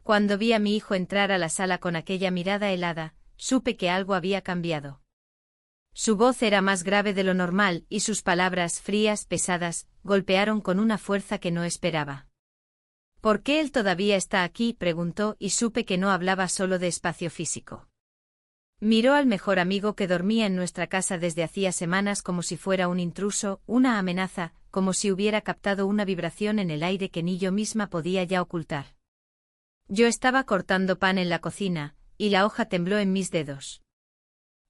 Cuando vi a mi hijo entrar a la sala con aquella mirada helada, supe que algo había cambiado. Su voz era más grave de lo normal y sus palabras, frías, pesadas, golpearon con una fuerza que no esperaba. ¿Por qué él todavía está aquí?, preguntó, y supe que no hablaba solo de espacio físico. Miró al mejor amigo que dormía en nuestra casa desde hacía semanas como si fuera un intruso, una amenaza, como si hubiera captado una vibración en el aire que ni yo misma podía ya ocultar. Yo estaba cortando pan en la cocina, y la hoja tembló en mis dedos.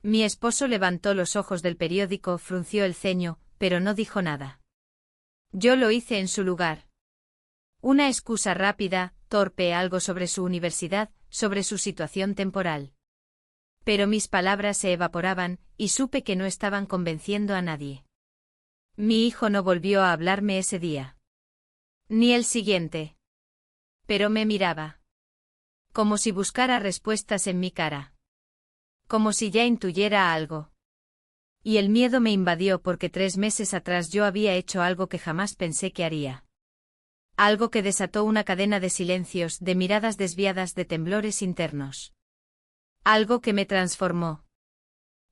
Mi esposo levantó los ojos del periódico, frunció el ceño, pero no dijo nada. Yo lo hice en su lugar. Una excusa rápida, torpe, algo sobre su universidad, sobre su situación temporal. Pero mis palabras se evaporaban, y supe que no estaban convenciendo a nadie. Mi hijo no volvió a hablarme ese día. Ni el siguiente. Pero me miraba. Como si buscara respuestas en mi cara. Como si ya intuyera algo. Y el miedo me invadió porque 3 meses atrás yo había hecho algo que jamás pensé que haría. Algo que desató una cadena de silencios, de miradas desviadas, de temblores internos. Algo que me transformó.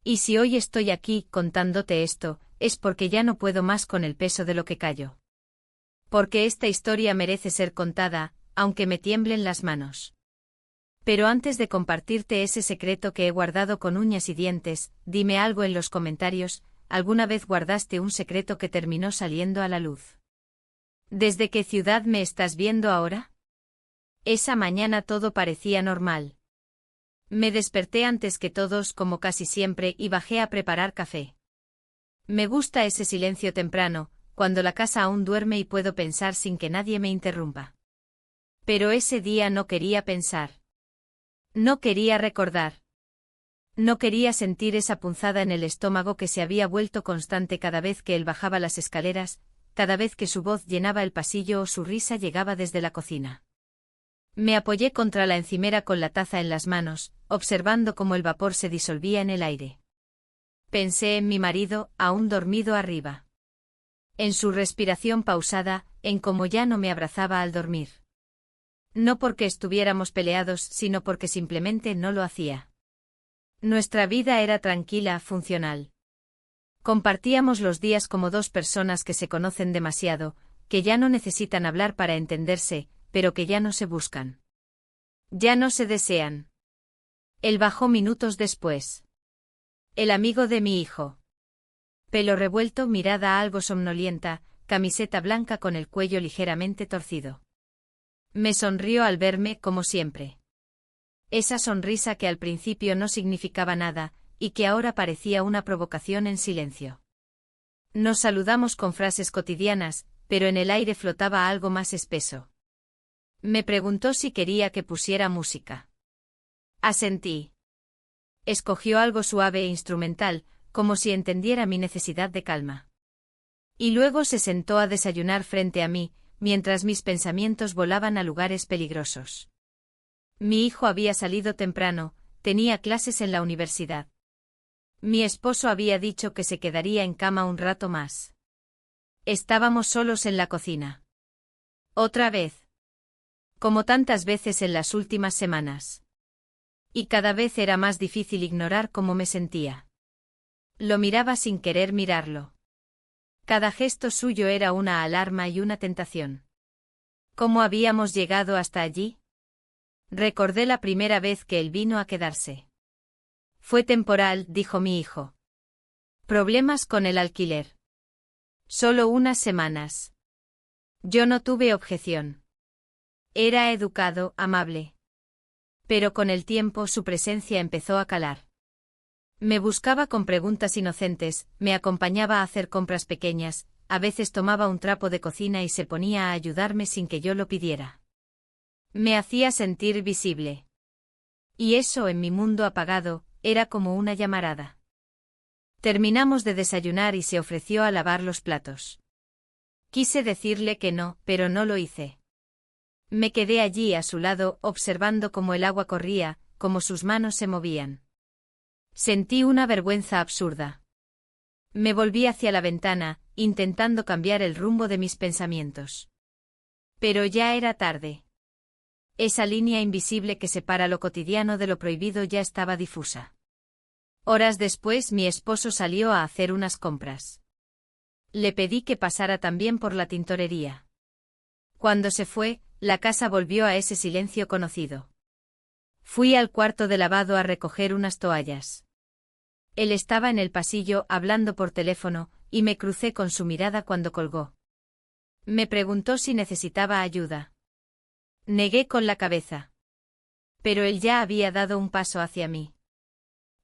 Y si hoy estoy aquí contándote esto, es porque ya no puedo más con el peso de lo que callo. Porque esta historia merece ser contada, aunque me tiemblen las manos. Pero antes de compartirte ese secreto que he guardado con uñas y dientes, dime algo en los comentarios, ¿alguna vez guardaste un secreto que terminó saliendo a la luz? ¿Desde qué ciudad me estás viendo ahora? Esa mañana todo parecía normal. Me desperté antes que todos, como casi siempre, y bajé a preparar café. Me gusta ese silencio temprano, cuando la casa aún duerme y puedo pensar sin que nadie me interrumpa. Pero ese día no quería pensar. No quería recordar. No quería sentir esa punzada en el estómago que se había vuelto constante cada vez que él bajaba las escaleras, cada vez que su voz llenaba el pasillo o su risa llegaba desde la cocina. Me apoyé contra la encimera con la taza en las manos, observando cómo el vapor se disolvía en el aire. Pensé en mi marido, aún dormido arriba. En su respiración pausada, en cómo ya no me abrazaba al dormir. No porque estuviéramos peleados, sino porque simplemente no lo hacía. Nuestra vida era tranquila, funcional. Compartíamos los días como dos personas que se conocen demasiado, que ya no necesitan hablar para entenderse, pero que ya no se buscan. Ya no se desean. Él bajó minutos después. El amigo de mi hijo. Pelo revuelto, mirada algo somnolienta, camiseta blanca con el cuello ligeramente torcido. Me sonrió al verme, como siempre. Esa sonrisa que al principio no significaba nada, y que ahora parecía una provocación en silencio. Nos saludamos con frases cotidianas, pero en el aire flotaba algo más espeso. Me preguntó si quería que pusiera música. Asentí. Escogió algo suave e instrumental, como si entendiera mi necesidad de calma. Y luego se sentó a desayunar frente a mí, mientras mis pensamientos volaban a lugares peligrosos. Mi hijo había salido temprano, tenía clases en la universidad. Mi esposo había dicho que se quedaría en cama un rato más. Estábamos solos en la cocina. Otra vez. Como tantas veces en las últimas semanas. Y cada vez era más difícil ignorar cómo me sentía. Lo miraba sin querer mirarlo. Cada gesto suyo era una alarma y una tentación. ¿Cómo habíamos llegado hasta allí? Recordé la primera vez que él vino a quedarse. Fue temporal, dijo mi hijo. Problemas con el alquiler. Solo unas semanas. Yo no tuve objeción. Era educado, amable. Pero con el tiempo su presencia empezó a calar. Me buscaba con preguntas inocentes, me acompañaba a hacer compras pequeñas, a veces tomaba un trapo de cocina y se ponía a ayudarme sin que yo lo pidiera. Me hacía sentir visible. Y eso en mi mundo apagado, era como una llamarada. Terminamos de desayunar y se ofreció a lavar los platos. Quise decirle que no, pero no lo hice. Me quedé allí a su lado, observando cómo el agua corría, cómo sus manos se movían. Sentí una vergüenza absurda. Me volví hacia la ventana, intentando cambiar el rumbo de mis pensamientos. Pero ya era tarde. Esa línea invisible que separa lo cotidiano de lo prohibido ya estaba difusa. Horas después mi esposo salió a hacer unas compras. Le pedí que pasara también por la tintorería. Cuando se fue, la casa volvió a ese silencio conocido. Fui al cuarto de lavado a recoger unas toallas. Él estaba en el pasillo hablando por teléfono, y me crucé con su mirada cuando colgó. Me preguntó si necesitaba ayuda. Negué con la cabeza. Pero él ya había dado un paso hacia mí.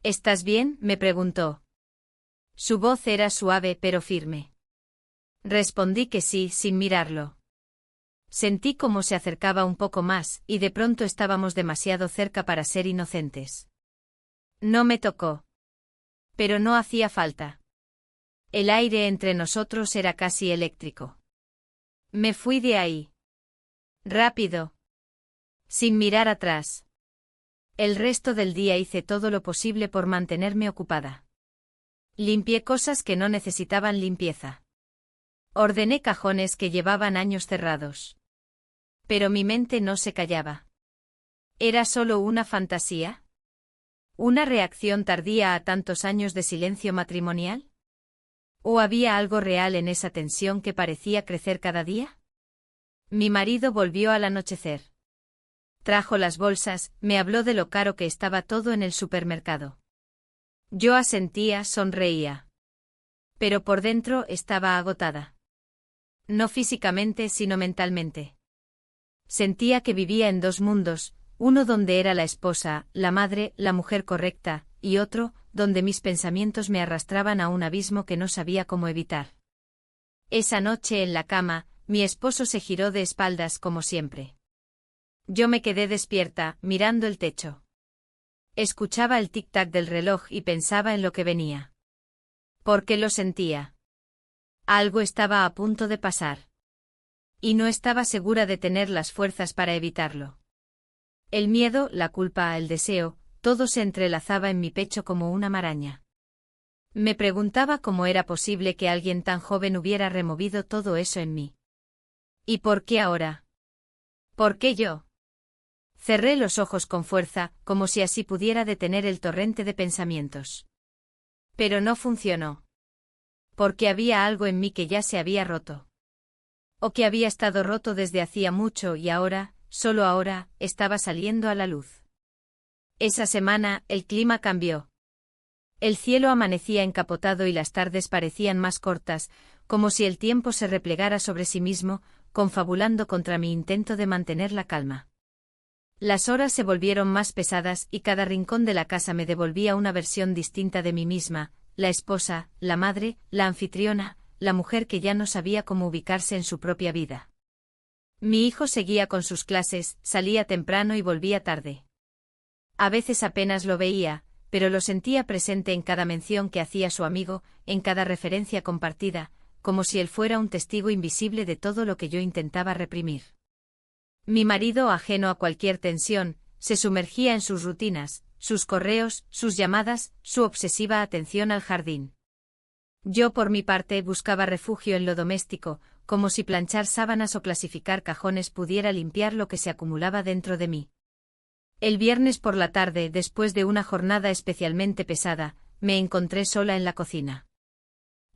¿Estás bien?, me preguntó. Su voz era suave pero firme. Respondí que sí, sin mirarlo. Sentí cómo se acercaba un poco más, y de pronto estábamos demasiado cerca para ser inocentes. No me tocó. Pero no hacía falta. El aire entre nosotros era casi eléctrico. Me fui de ahí. Rápido. Sin mirar atrás. El resto del día hice todo lo posible por mantenerme ocupada. Limpié cosas que no necesitaban limpieza. Ordené cajones que llevaban años cerrados. Pero mi mente no se callaba. ¿Era solo una fantasía? ¿Una reacción tardía a tantos años de silencio matrimonial? ¿O había algo real en esa tensión que parecía crecer cada día? Mi marido volvió al anochecer. Trajo las bolsas, me habló de lo caro que estaba todo en el supermercado. Yo asentía, sonreía. Pero por dentro estaba agotada. No físicamente, sino mentalmente. Sentía que vivía en dos mundos, uno donde era la esposa, la madre, la mujer correcta, y otro, donde mis pensamientos me arrastraban a un abismo que no sabía cómo evitar. Esa noche en la cama, mi esposo se giró de espaldas como siempre. Yo me quedé despierta, mirando el techo. Escuchaba el tic-tac del reloj y pensaba en lo que venía. ¿Por qué lo sentía? Algo estaba a punto de pasar. Y no estaba segura de tener las fuerzas para evitarlo. El miedo, la culpa, el deseo, todo se entrelazaba en mi pecho como una maraña. Me preguntaba cómo era posible que alguien tan joven hubiera removido todo eso en mí. ¿Y por qué ahora? ¿Por qué yo? Cerré los ojos con fuerza, como si así pudiera detener el torrente de pensamientos. Pero no funcionó. Porque había algo en mí que ya se había roto. O que había estado roto desde hacía mucho y ahora, solo ahora, estaba saliendo a la luz. Esa semana, el clima cambió. El cielo amanecía encapotado y las tardes parecían más cortas, como si el tiempo se replegara sobre sí mismo, confabulando contra mi intento de mantener la calma. Las horas se volvieron más pesadas y cada rincón de la casa me devolvía una versión distinta de mí misma, la esposa, la madre, la anfitriona, la mujer que ya no sabía cómo ubicarse en su propia vida. Mi hijo seguía con sus clases, salía temprano y volvía tarde. A veces apenas lo veía, pero lo sentía presente en cada mención que hacía su amigo, en cada referencia compartida, como si él fuera un testigo invisible de todo lo que yo intentaba reprimir. Mi marido, ajeno a cualquier tensión, se sumergía en sus rutinas, sus correos, sus llamadas, su obsesiva atención al jardín. Yo, por mi parte, buscaba refugio en lo doméstico, como si planchar sábanas o clasificar cajones pudiera limpiar lo que se acumulaba dentro de mí. El viernes por la tarde, después de una jornada especialmente pesada, me encontré sola en la cocina.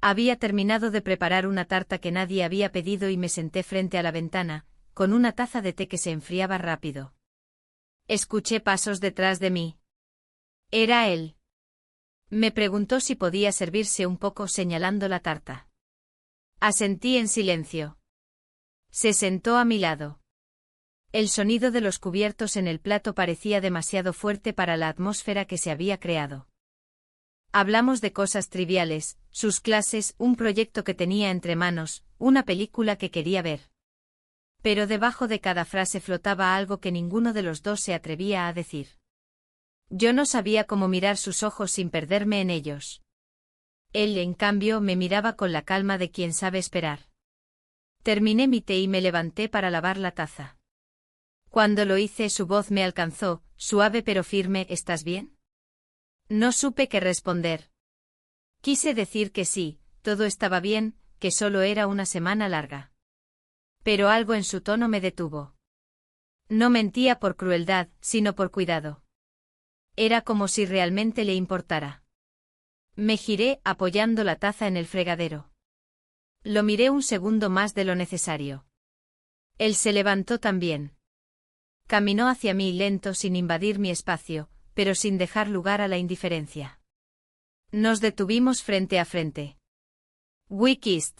Había terminado de preparar una tarta que nadie había pedido y me senté frente a la ventana, con una taza de té que se enfriaba rápido. Escuché pasos detrás de mí. Era él. Me preguntó si podía servirse un poco señalando la tarta. Asentí en silencio. Se sentó a mi lado. El sonido de los cubiertos en el plato parecía demasiado fuerte para la atmósfera que se había creado. Hablamos de cosas triviales, sus clases, un proyecto que tenía entre manos, una película que quería ver. Pero debajo de cada frase flotaba algo que ninguno de los dos se atrevía a decir. Yo no sabía cómo mirar sus ojos sin perderme en ellos. Él, en cambio, me miraba con la calma de quien sabe esperar. Terminé mi té y me levanté para lavar la taza. Cuando lo hice, su voz me alcanzó, suave pero firme. ¿Estás bien? No supe qué responder. Quise decir que sí, todo estaba bien, que solo era una semana larga. Pero algo en su tono me detuvo. No mentía por crueldad, sino por cuidado. Era como si realmente le importara. Me giré, apoyando la taza en el fregadero. Lo miré un segundo más de lo necesario. Él se levantó también. Caminó hacia mí lento sin invadir mi espacio, pero sin dejar lugar a la indiferencia. Nos detuvimos frente a frente. We kissed.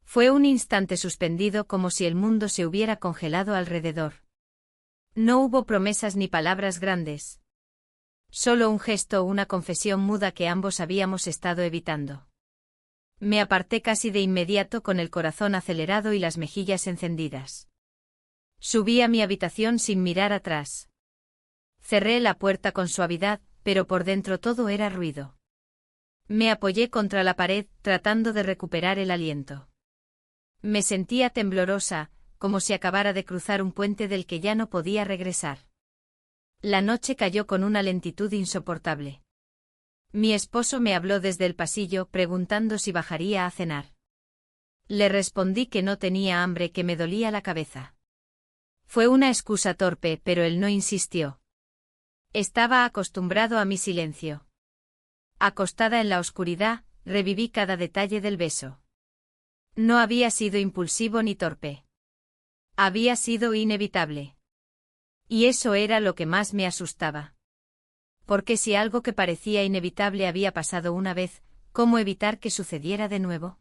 Fue un instante suspendido como si el mundo se hubiera congelado alrededor. No hubo promesas ni palabras grandes. Solo un gesto o una confesión muda que ambos habíamos estado evitando. Me aparté casi de inmediato con el corazón acelerado y las mejillas encendidas. Subí a mi habitación sin mirar atrás. Cerré la puerta con suavidad, pero por dentro todo era ruido. Me apoyé contra la pared, tratando de recuperar el aliento. Me sentía temblorosa, como si acabara de cruzar un puente del que ya no podía regresar. La noche cayó con una lentitud insoportable. Mi esposo me habló desde el pasillo preguntando si bajaría a cenar. Le respondí que no tenía hambre, que me dolía la cabeza. Fue una excusa torpe, pero él no insistió. Estaba acostumbrado a mi silencio. Acostada en la oscuridad, reviví cada detalle del beso. No había sido impulsivo ni torpe. Había sido inevitable. Y eso era lo que más me asustaba. Porque si algo que parecía inevitable había pasado una vez, ¿cómo evitar que sucediera de nuevo?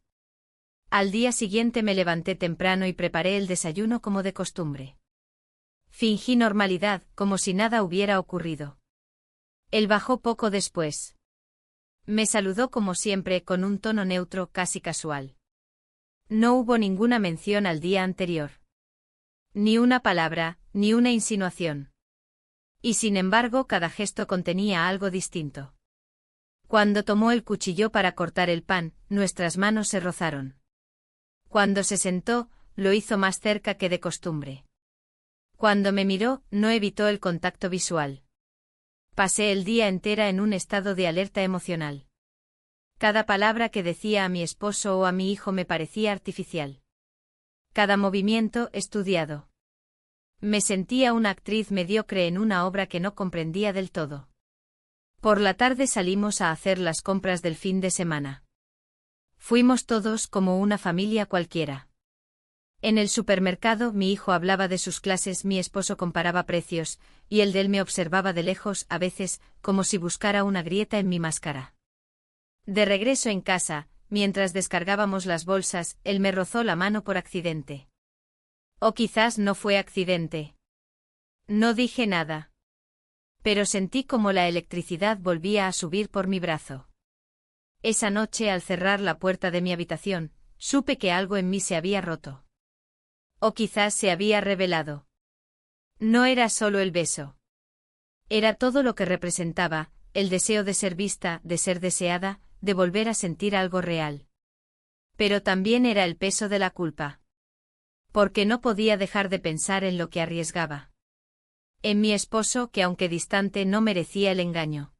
Al día siguiente me levanté temprano y preparé el desayuno como de costumbre. Fingí normalidad, como si nada hubiera ocurrido. Él bajó poco después. Me saludó como siempre con un tono neutro, casi casual. No hubo ninguna mención al día anterior. Ni una palabra, ni una insinuación. Y sin embargo cada gesto contenía algo distinto. Cuando tomó el cuchillo para cortar el pan, nuestras manos se rozaron. Cuando se sentó, lo hizo más cerca que de costumbre. Cuando me miró, no evitó el contacto visual. Pasé el día entero en un estado de alerta emocional. Cada palabra que decía a mi esposo o a mi hijo me parecía artificial. Cada movimiento estudiado. Me sentía una actriz mediocre en una obra que no comprendía del todo. Por la tarde salimos a hacer las compras del fin de semana. Fuimos todos como una familia cualquiera. En el supermercado mi hijo hablaba de sus clases, mi esposo comparaba precios, y el de él me observaba de lejos, a veces, como si buscara una grieta en mi máscara. De regreso en casa, mientras descargábamos las bolsas, él me rozó la mano por accidente. O quizás no fue accidente. No dije nada. Pero sentí como la electricidad volvía a subir por mi brazo. Esa noche, al cerrar la puerta de mi habitación, supe que algo en mí se había roto. O quizás se había revelado. No era solo el beso. Era todo lo que representaba, el deseo de ser vista, de ser deseada, de volver a sentir algo real. Pero también era el peso de la culpa. Porque no podía dejar de pensar en lo que arriesgaba. En mi esposo, que aunque distante no merecía el engaño.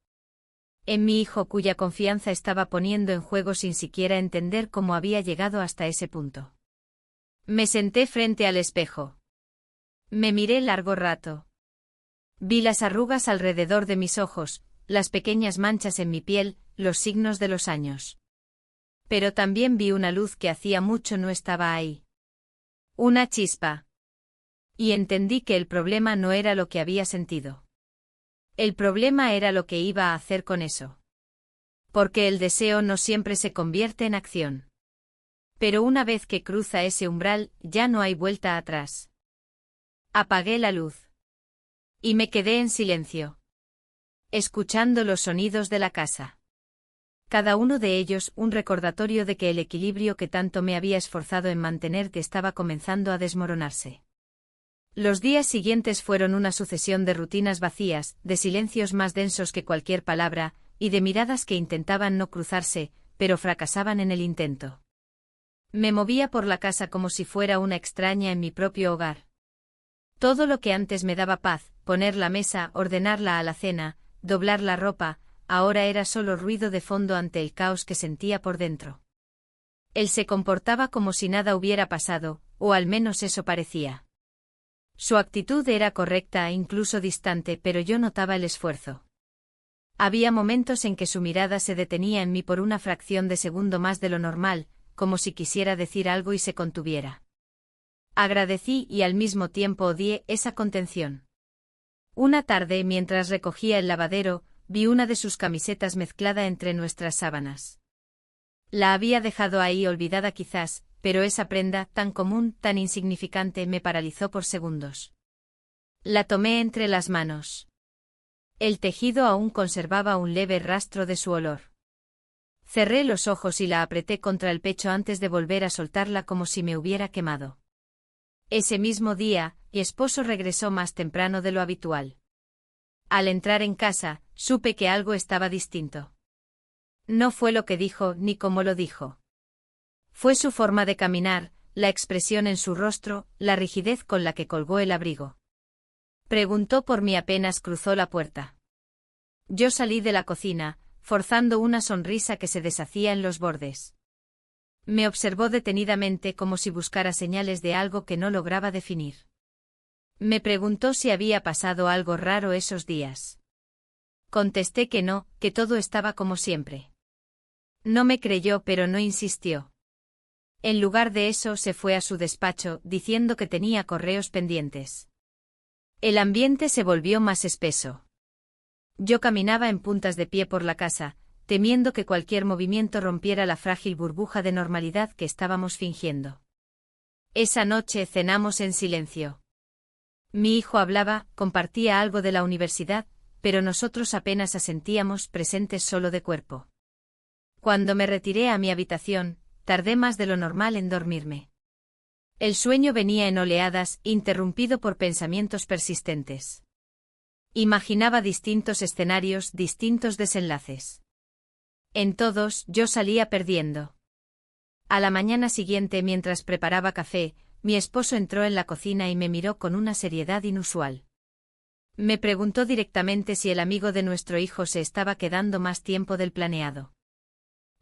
En mi hijo, cuya confianza estaba poniendo en juego sin siquiera entender cómo había llegado hasta ese punto. Me senté frente al espejo. Me miré largo rato. Vi las arrugas alrededor de mis ojos, las pequeñas manchas en mi piel, los signos de los años. Pero también vi una luz que hacía mucho no estaba ahí. Una chispa. Y entendí que el problema no era lo que había sentido. El problema era lo que iba a hacer con eso. Porque el deseo no siempre se convierte en acción. Pero una vez que cruza ese umbral, ya no hay vuelta atrás. Apagué la luz. Y me quedé en silencio. Escuchando los sonidos de la casa. Cada uno de ellos un recordatorio de que el equilibrio que tanto me había esforzado en mantener que estaba comenzando a desmoronarse. Los días siguientes fueron una sucesión de rutinas vacías, de silencios más densos que cualquier palabra, y de miradas que intentaban no cruzarse, pero fracasaban en el intento. Me movía por la casa como si fuera una extraña en mi propio hogar. Todo lo que antes me daba paz, poner la mesa, ordenar la alacena, doblar la ropa, ahora era solo ruido de fondo ante el caos que sentía por dentro. Él se comportaba como si nada hubiera pasado, o al menos eso parecía. Su actitud era correcta e incluso distante, pero yo notaba el esfuerzo. Había momentos en que su mirada se detenía en mí por una fracción de segundo más de lo normal, como si quisiera decir algo y se contuviera. Agradecí y al mismo tiempo odié esa contención. Una tarde, mientras recogía el lavadero, vi una de sus camisetas mezclada entre nuestras sábanas. La había dejado ahí olvidada quizás, pero esa prenda, tan común, tan insignificante, me paralizó por segundos. La tomé entre las manos. El tejido aún conservaba un leve rastro de su olor. Cerré los ojos y la apreté contra el pecho antes de volver a soltarla como si me hubiera quemado. Ese mismo día, mi esposo regresó más temprano de lo habitual. Al entrar en casa, supe que algo estaba distinto. No fue lo que dijo ni cómo lo dijo. Fue su forma de caminar, la expresión en su rostro, la rigidez con la que colgó el abrigo. Preguntó por mí apenas cruzó la puerta. Yo salí de la cocina, forzando una sonrisa que se deshacía en los bordes. Me observó detenidamente como si buscara señales de algo que no lograba definir. Me preguntó si había pasado algo raro esos días. Contesté que no, que todo estaba como siempre. No me creyó, pero no insistió. En lugar de eso se fue a su despacho, diciendo que tenía correos pendientes. El ambiente se volvió más espeso. Yo caminaba en puntas de pie por la casa, temiendo que cualquier movimiento rompiera la frágil burbuja de normalidad que estábamos fingiendo. Esa noche cenamos en silencio. Mi hijo hablaba, compartía algo de la universidad, pero nosotros apenas asentíamos, presentes solo de cuerpo. Cuando me retiré a mi habitación, tardé más de lo normal en dormirme. El sueño venía en oleadas, interrumpido por pensamientos persistentes. Imaginaba distintos escenarios, distintos desenlaces. En todos, yo salía perdiendo. A la mañana siguiente, mientras preparaba café, mi esposo entró en la cocina y me miró con una seriedad inusual. Me preguntó directamente si el amigo de nuestro hijo se estaba quedando más tiempo del planeado.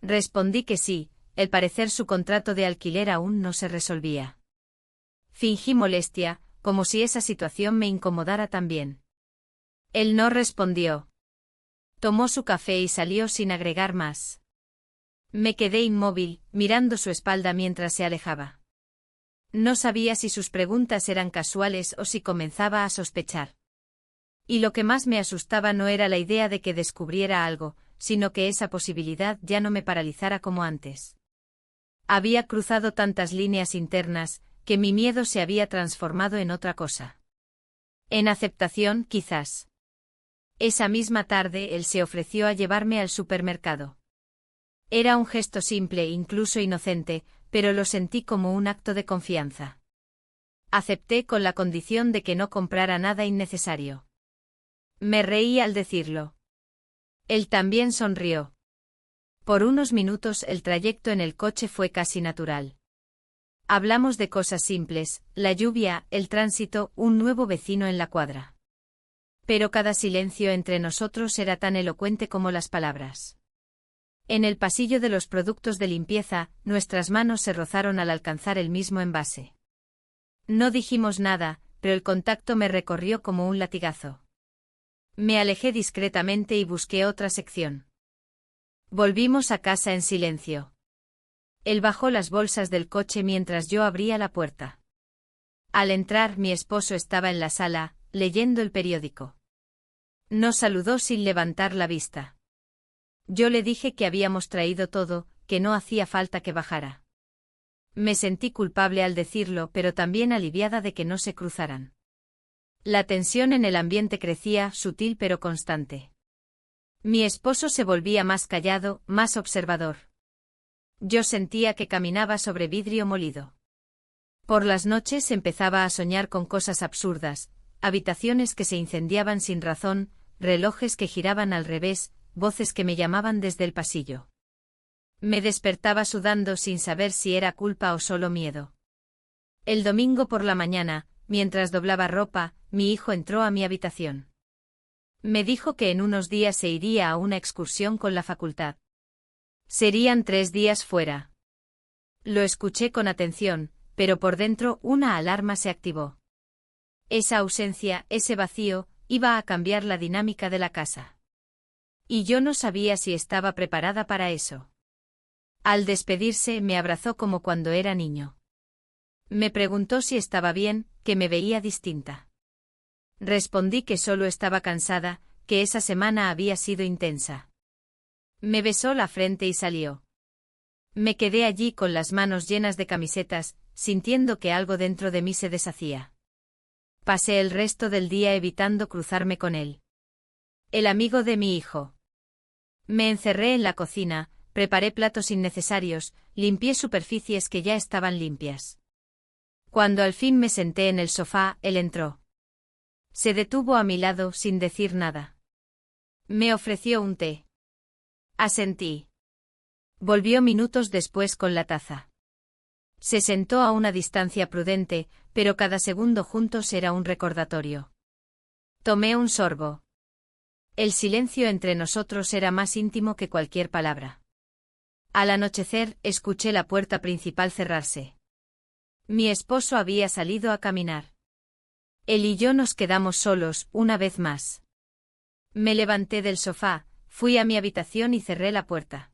Respondí que sí, al parecer su contrato de alquiler aún no se resolvía. Fingí molestia, como si esa situación me incomodara también. Él no respondió. Tomó su café y salió sin agregar más. Me quedé inmóvil, mirando su espalda mientras se alejaba. No sabía si sus preguntas eran casuales o si comenzaba a sospechar. Y lo que más me asustaba no era la idea de que descubriera algo, sino que esa posibilidad ya no me paralizara como antes. Había cruzado tantas líneas internas, que mi miedo se había transformado en otra cosa. En aceptación, quizás. Esa misma tarde él se ofreció a llevarme al supermercado. Era un gesto simple, incluso inocente, pero lo sentí como un acto de confianza. Acepté con la condición de que no comprara nada innecesario. Me reí al decirlo. Él también sonrió. Por unos minutos el trayecto en el coche fue casi natural. Hablamos de cosas simples, la lluvia, el tránsito, un nuevo vecino en la cuadra. Pero cada silencio entre nosotros era tan elocuente como las palabras. En el pasillo de los productos de limpieza, nuestras manos se rozaron al alcanzar el mismo envase. No dijimos nada, pero el contacto me recorrió como un latigazo. Me alejé discretamente y busqué otra sección. Volvimos a casa en silencio. Él bajó las bolsas del coche mientras yo abría la puerta. Al entrar, mi esposo estaba en la sala, leyendo el periódico. Nos saludó sin levantar la vista. Yo le dije que habíamos traído todo, que no hacía falta que bajara. Me sentí culpable al decirlo, pero también aliviada de que no se cruzaran. La tensión en el ambiente crecía, sutil pero constante. Mi esposo se volvía más callado, más observador. Yo sentía que caminaba sobre vidrio molido. Por las noches empezaba a soñar con cosas absurdas, habitaciones que se incendiaban sin razón, relojes que giraban al revés, voces que me llamaban desde el pasillo. Me despertaba sudando sin saber si era culpa o solo miedo. El domingo por la mañana, mientras doblaba ropa, mi hijo entró a mi habitación. Me dijo que en unos días se iría a una excursión con la facultad. Serían 3 días fuera. Lo escuché con atención, pero por dentro una alarma se activó. Esa ausencia, ese vacío, iba a cambiar la dinámica de la casa. Y yo no sabía si estaba preparada para eso. Al despedirse, me abrazó como cuando era niño. Me preguntó si estaba bien, que me veía distinta. Respondí que solo estaba cansada, que esa semana había sido intensa. Me besó la frente y salió. Me quedé allí con las manos llenas de camisetas, sintiendo que algo dentro de mí se deshacía. Pasé el resto del día evitando cruzarme con él. El amigo de mi hijo. Me encerré en la cocina, preparé platos innecesarios, limpié superficies que ya estaban limpias. Cuando al fin me senté en el sofá, él entró. Se detuvo a mi lado sin decir nada. Me ofreció un té. Asentí. Volvió minutos después con la taza. Se sentó a una distancia prudente, pero cada segundo juntos era un recordatorio. Tomé un sorbo. El silencio entre nosotros era más íntimo que cualquier palabra. Al anochecer, escuché la puerta principal cerrarse. Mi esposo había salido a caminar. Él y yo nos quedamos solos, una vez más. Me levanté del sofá, fui a mi habitación y cerré la puerta.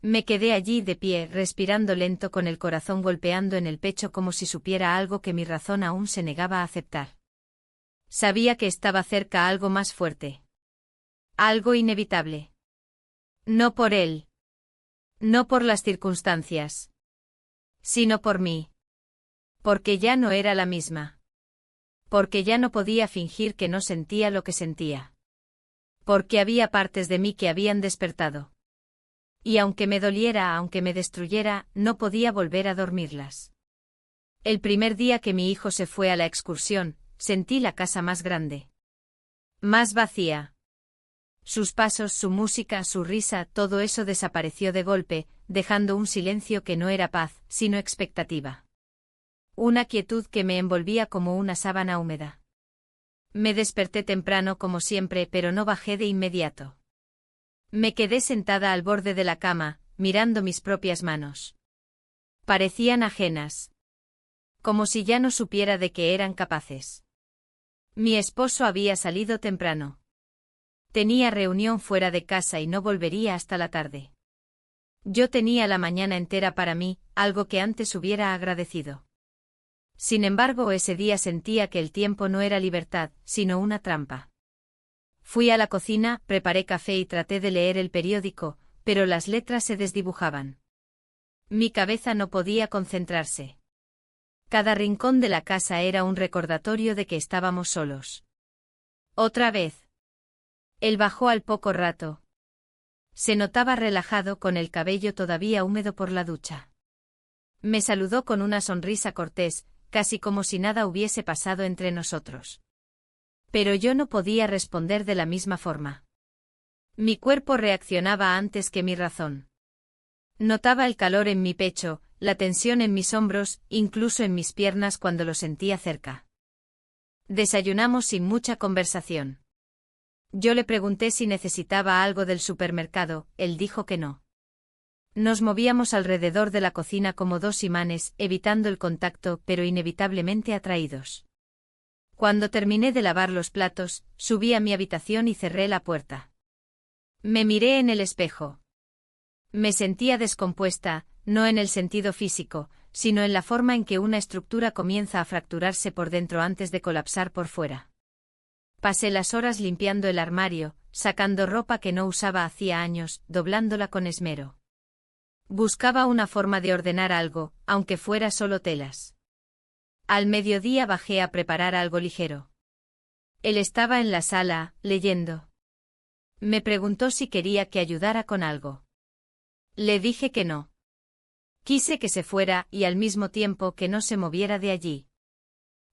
Me quedé allí de pie, respirando lento con el corazón golpeando en el pecho como si supiera algo que mi razón aún se negaba a aceptar. Sabía que estaba cerca algo más fuerte. Algo inevitable. No por él. No por las circunstancias. Sino por mí. Porque ya no era la misma. Porque ya no podía fingir que no sentía lo que sentía. Porque había partes de mí que habían despertado. Y aunque me doliera, aunque me destruyera, no podía volver a dormirlas. El primer día que mi hijo se fue a la excursión, sentí la casa más grande. Más vacía. Sus pasos, su música, su risa, todo eso desapareció de golpe, dejando un silencio que no era paz, sino expectativa. Una quietud que me envolvía como una sábana húmeda. Me desperté temprano como siempre, pero no bajé de inmediato. Me quedé sentada al borde de la cama, mirando mis propias manos. Parecían ajenas. Como si ya no supiera de qué eran capaces. Mi esposo había salido temprano. Tenía reunión fuera de casa y no volvería hasta la tarde. Yo tenía la mañana entera para mí, algo que antes hubiera agradecido. Sin embargo, ese día sentía que el tiempo no era libertad, sino una trampa. Fui a la cocina, preparé café y traté de leer el periódico, pero las letras se desdibujaban. Mi cabeza no podía concentrarse. Cada rincón de la casa era un recordatorio de que estábamos solos. Otra vez. Él bajó al poco rato. Se notaba relajado con el cabello todavía húmedo por la ducha. Me saludó con una sonrisa cortés, casi como si nada hubiese pasado entre nosotros. Pero yo no podía responder de la misma forma. Mi cuerpo reaccionaba antes que mi razón. Notaba el calor en mi pecho, la tensión en mis hombros, incluso en mis piernas cuando lo sentía cerca. Desayunamos sin mucha conversación. Yo le pregunté si necesitaba algo del supermercado, él dijo que no. Nos movíamos alrededor de la cocina como dos imanes, evitando el contacto, pero inevitablemente atraídos. Cuando terminé de lavar los platos, subí a mi habitación y cerré la puerta. Me miré en el espejo. Me sentía descompuesta, no en el sentido físico, sino en la forma en que una estructura comienza a fracturarse por dentro antes de colapsar por fuera. Pasé las horas limpiando el armario, sacando ropa que no usaba hacía años, doblándola con esmero. Buscaba una forma de ordenar algo, aunque fuera solo telas. Al mediodía bajé a preparar algo ligero. Él estaba en la sala, leyendo. Me preguntó si quería que ayudara con algo. Le dije que no. Quise que se fuera y al mismo tiempo que no se moviera de allí.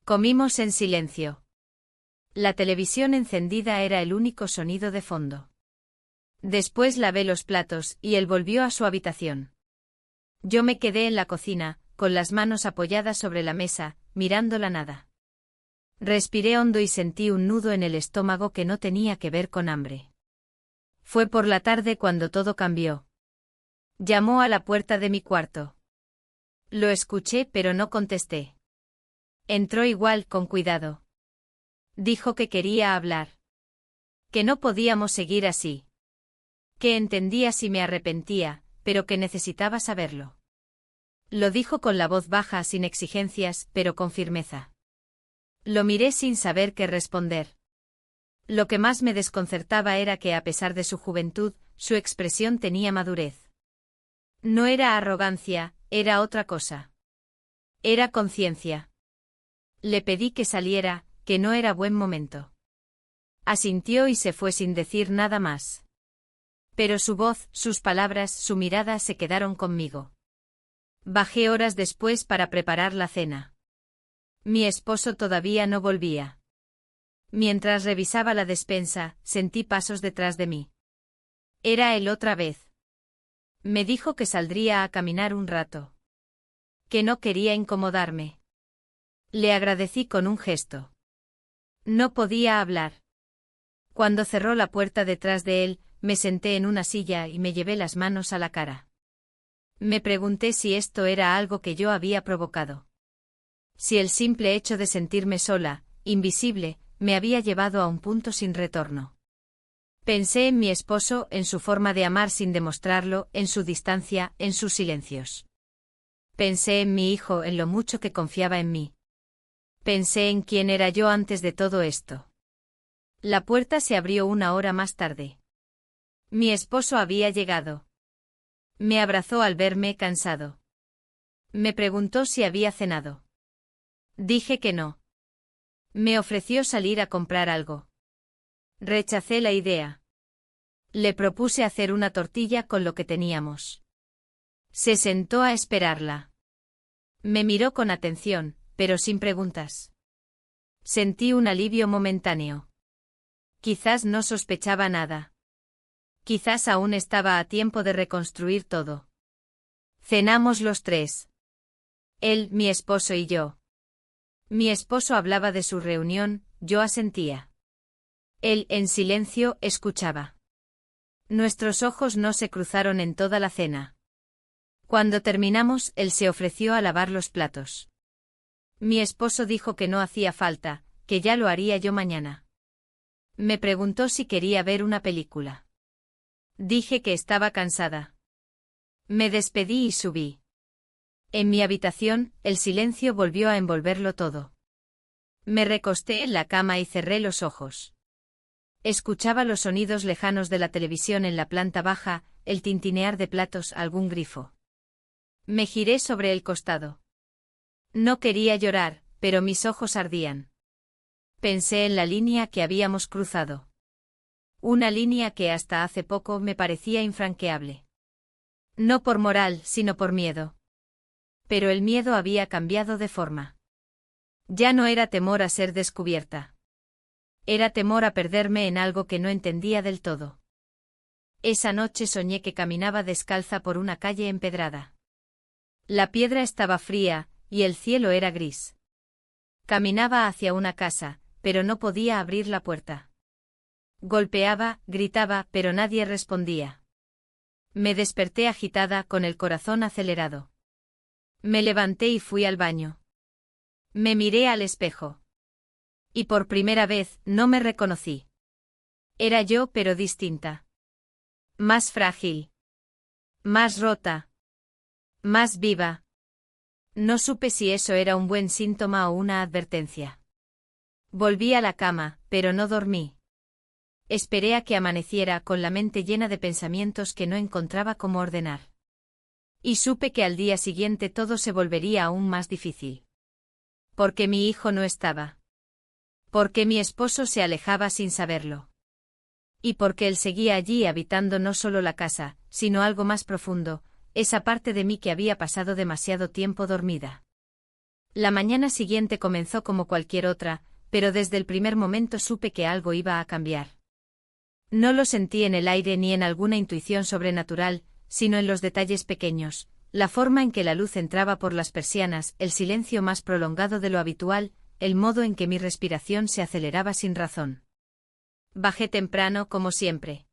Comimos en silencio. La televisión encendida era el único sonido de fondo. Después lavé los platos y él volvió a su habitación. Yo me quedé en la cocina, con las manos apoyadas sobre la mesa, mirando la nada. Respiré hondo y sentí un nudo en el estómago que no tenía que ver con hambre. Fue por la tarde cuando todo cambió. Llamó a la puerta de mi cuarto. Lo escuché pero no contesté. Entró igual con cuidado. Dijo que quería hablar. Que no podíamos seguir así. Que entendía si me arrepentía, pero que necesitaba saberlo. Lo dijo con la voz baja, sin exigencias, pero con firmeza. Lo miré sin saber qué responder. Lo que más me desconcertaba era que, a pesar de su juventud, su expresión tenía madurez. No era arrogancia, era otra cosa. Era conciencia. Le pedí que saliera, que no era buen momento. Asintió y se fue sin decir nada más. Pero su voz, sus palabras, su mirada se quedaron conmigo. Bajé horas después para preparar la cena. Mi esposo todavía no volvía. Mientras revisaba la despensa, sentí pasos detrás de mí. Era él otra vez. Me dijo que saldría a caminar un rato. Que no quería incomodarme. Le agradecí con un gesto. No podía hablar. Cuando cerró la puerta detrás de él, me senté en una silla y me llevé las manos a la cara. Me pregunté si esto era algo que yo había provocado. Si el simple hecho de sentirme sola, invisible, me había llevado a un punto sin retorno. Pensé en mi esposo, en su forma de amar sin demostrarlo, en su distancia, en sus silencios. Pensé en mi hijo, en lo mucho que confiaba en mí. Pensé en quién era yo antes de todo esto. La puerta se abrió una hora más tarde. Mi esposo había llegado. Me abrazó al verme cansado. Me preguntó si había cenado. Dije que no. Me ofreció salir a comprar algo. Rechacé la idea. Le propuse hacer una tortilla con lo que teníamos. Se sentó a esperarla. Me miró con atención, pero sin preguntas. Sentí un alivio momentáneo. Quizás no sospechaba nada. Quizás aún estaba a tiempo de reconstruir todo. Cenamos los tres. Él, mi esposo y yo. Mi esposo hablaba de su reunión, yo asentía. Él, en silencio, escuchaba. Nuestros ojos no se cruzaron en toda la cena. Cuando terminamos, él se ofreció a lavar los platos. Mi esposo dijo que no hacía falta, que ya lo haría yo mañana. Me preguntó si quería ver una película. Dije que estaba cansada. Me despedí y subí. En mi habitación, el silencio volvió a envolverlo todo. Me recosté en la cama y cerré los ojos. Escuchaba los sonidos lejanos de la televisión en la planta baja, el tintinear de platos, algún grifo. Me giré sobre el costado. No quería llorar, pero mis ojos ardían. Pensé en la línea que habíamos cruzado. Una línea que hasta hace poco me parecía infranqueable. No por moral, sino por miedo. Pero el miedo había cambiado de forma. Ya no era temor a ser descubierta. Era temor a perderme en algo que no entendía del todo. Esa noche soñé que caminaba descalza por una calle empedrada. La piedra estaba fría, y el cielo era gris. Caminaba hacia una casa, pero no podía abrir la puerta. Golpeaba, gritaba, pero nadie respondía. Me desperté agitada, con el corazón acelerado. Me levanté y fui al baño. Me miré al espejo. Y por primera vez, no me reconocí. Era yo, pero distinta. Más frágil. Más rota. Más viva. No supe si eso era un buen síntoma o una advertencia. Volví a la cama, pero no dormí. Esperé a que amaneciera con la mente llena de pensamientos que no encontraba cómo ordenar. Y supe que al día siguiente todo se volvería aún más difícil. Porque mi hijo no estaba. Porque mi esposo se alejaba sin saberlo. Y porque él seguía allí habitando no solo la casa, sino algo más profundo, esa parte de mí que había pasado demasiado tiempo dormida. La mañana siguiente comenzó como cualquier otra, pero desde el primer momento supe que algo iba a cambiar. No lo sentí en el aire ni en alguna intuición sobrenatural, sino en los detalles pequeños, la forma en que la luz entraba por las persianas, el silencio más prolongado de lo habitual, el modo en que mi respiración se aceleraba sin razón. Bajé temprano, como siempre.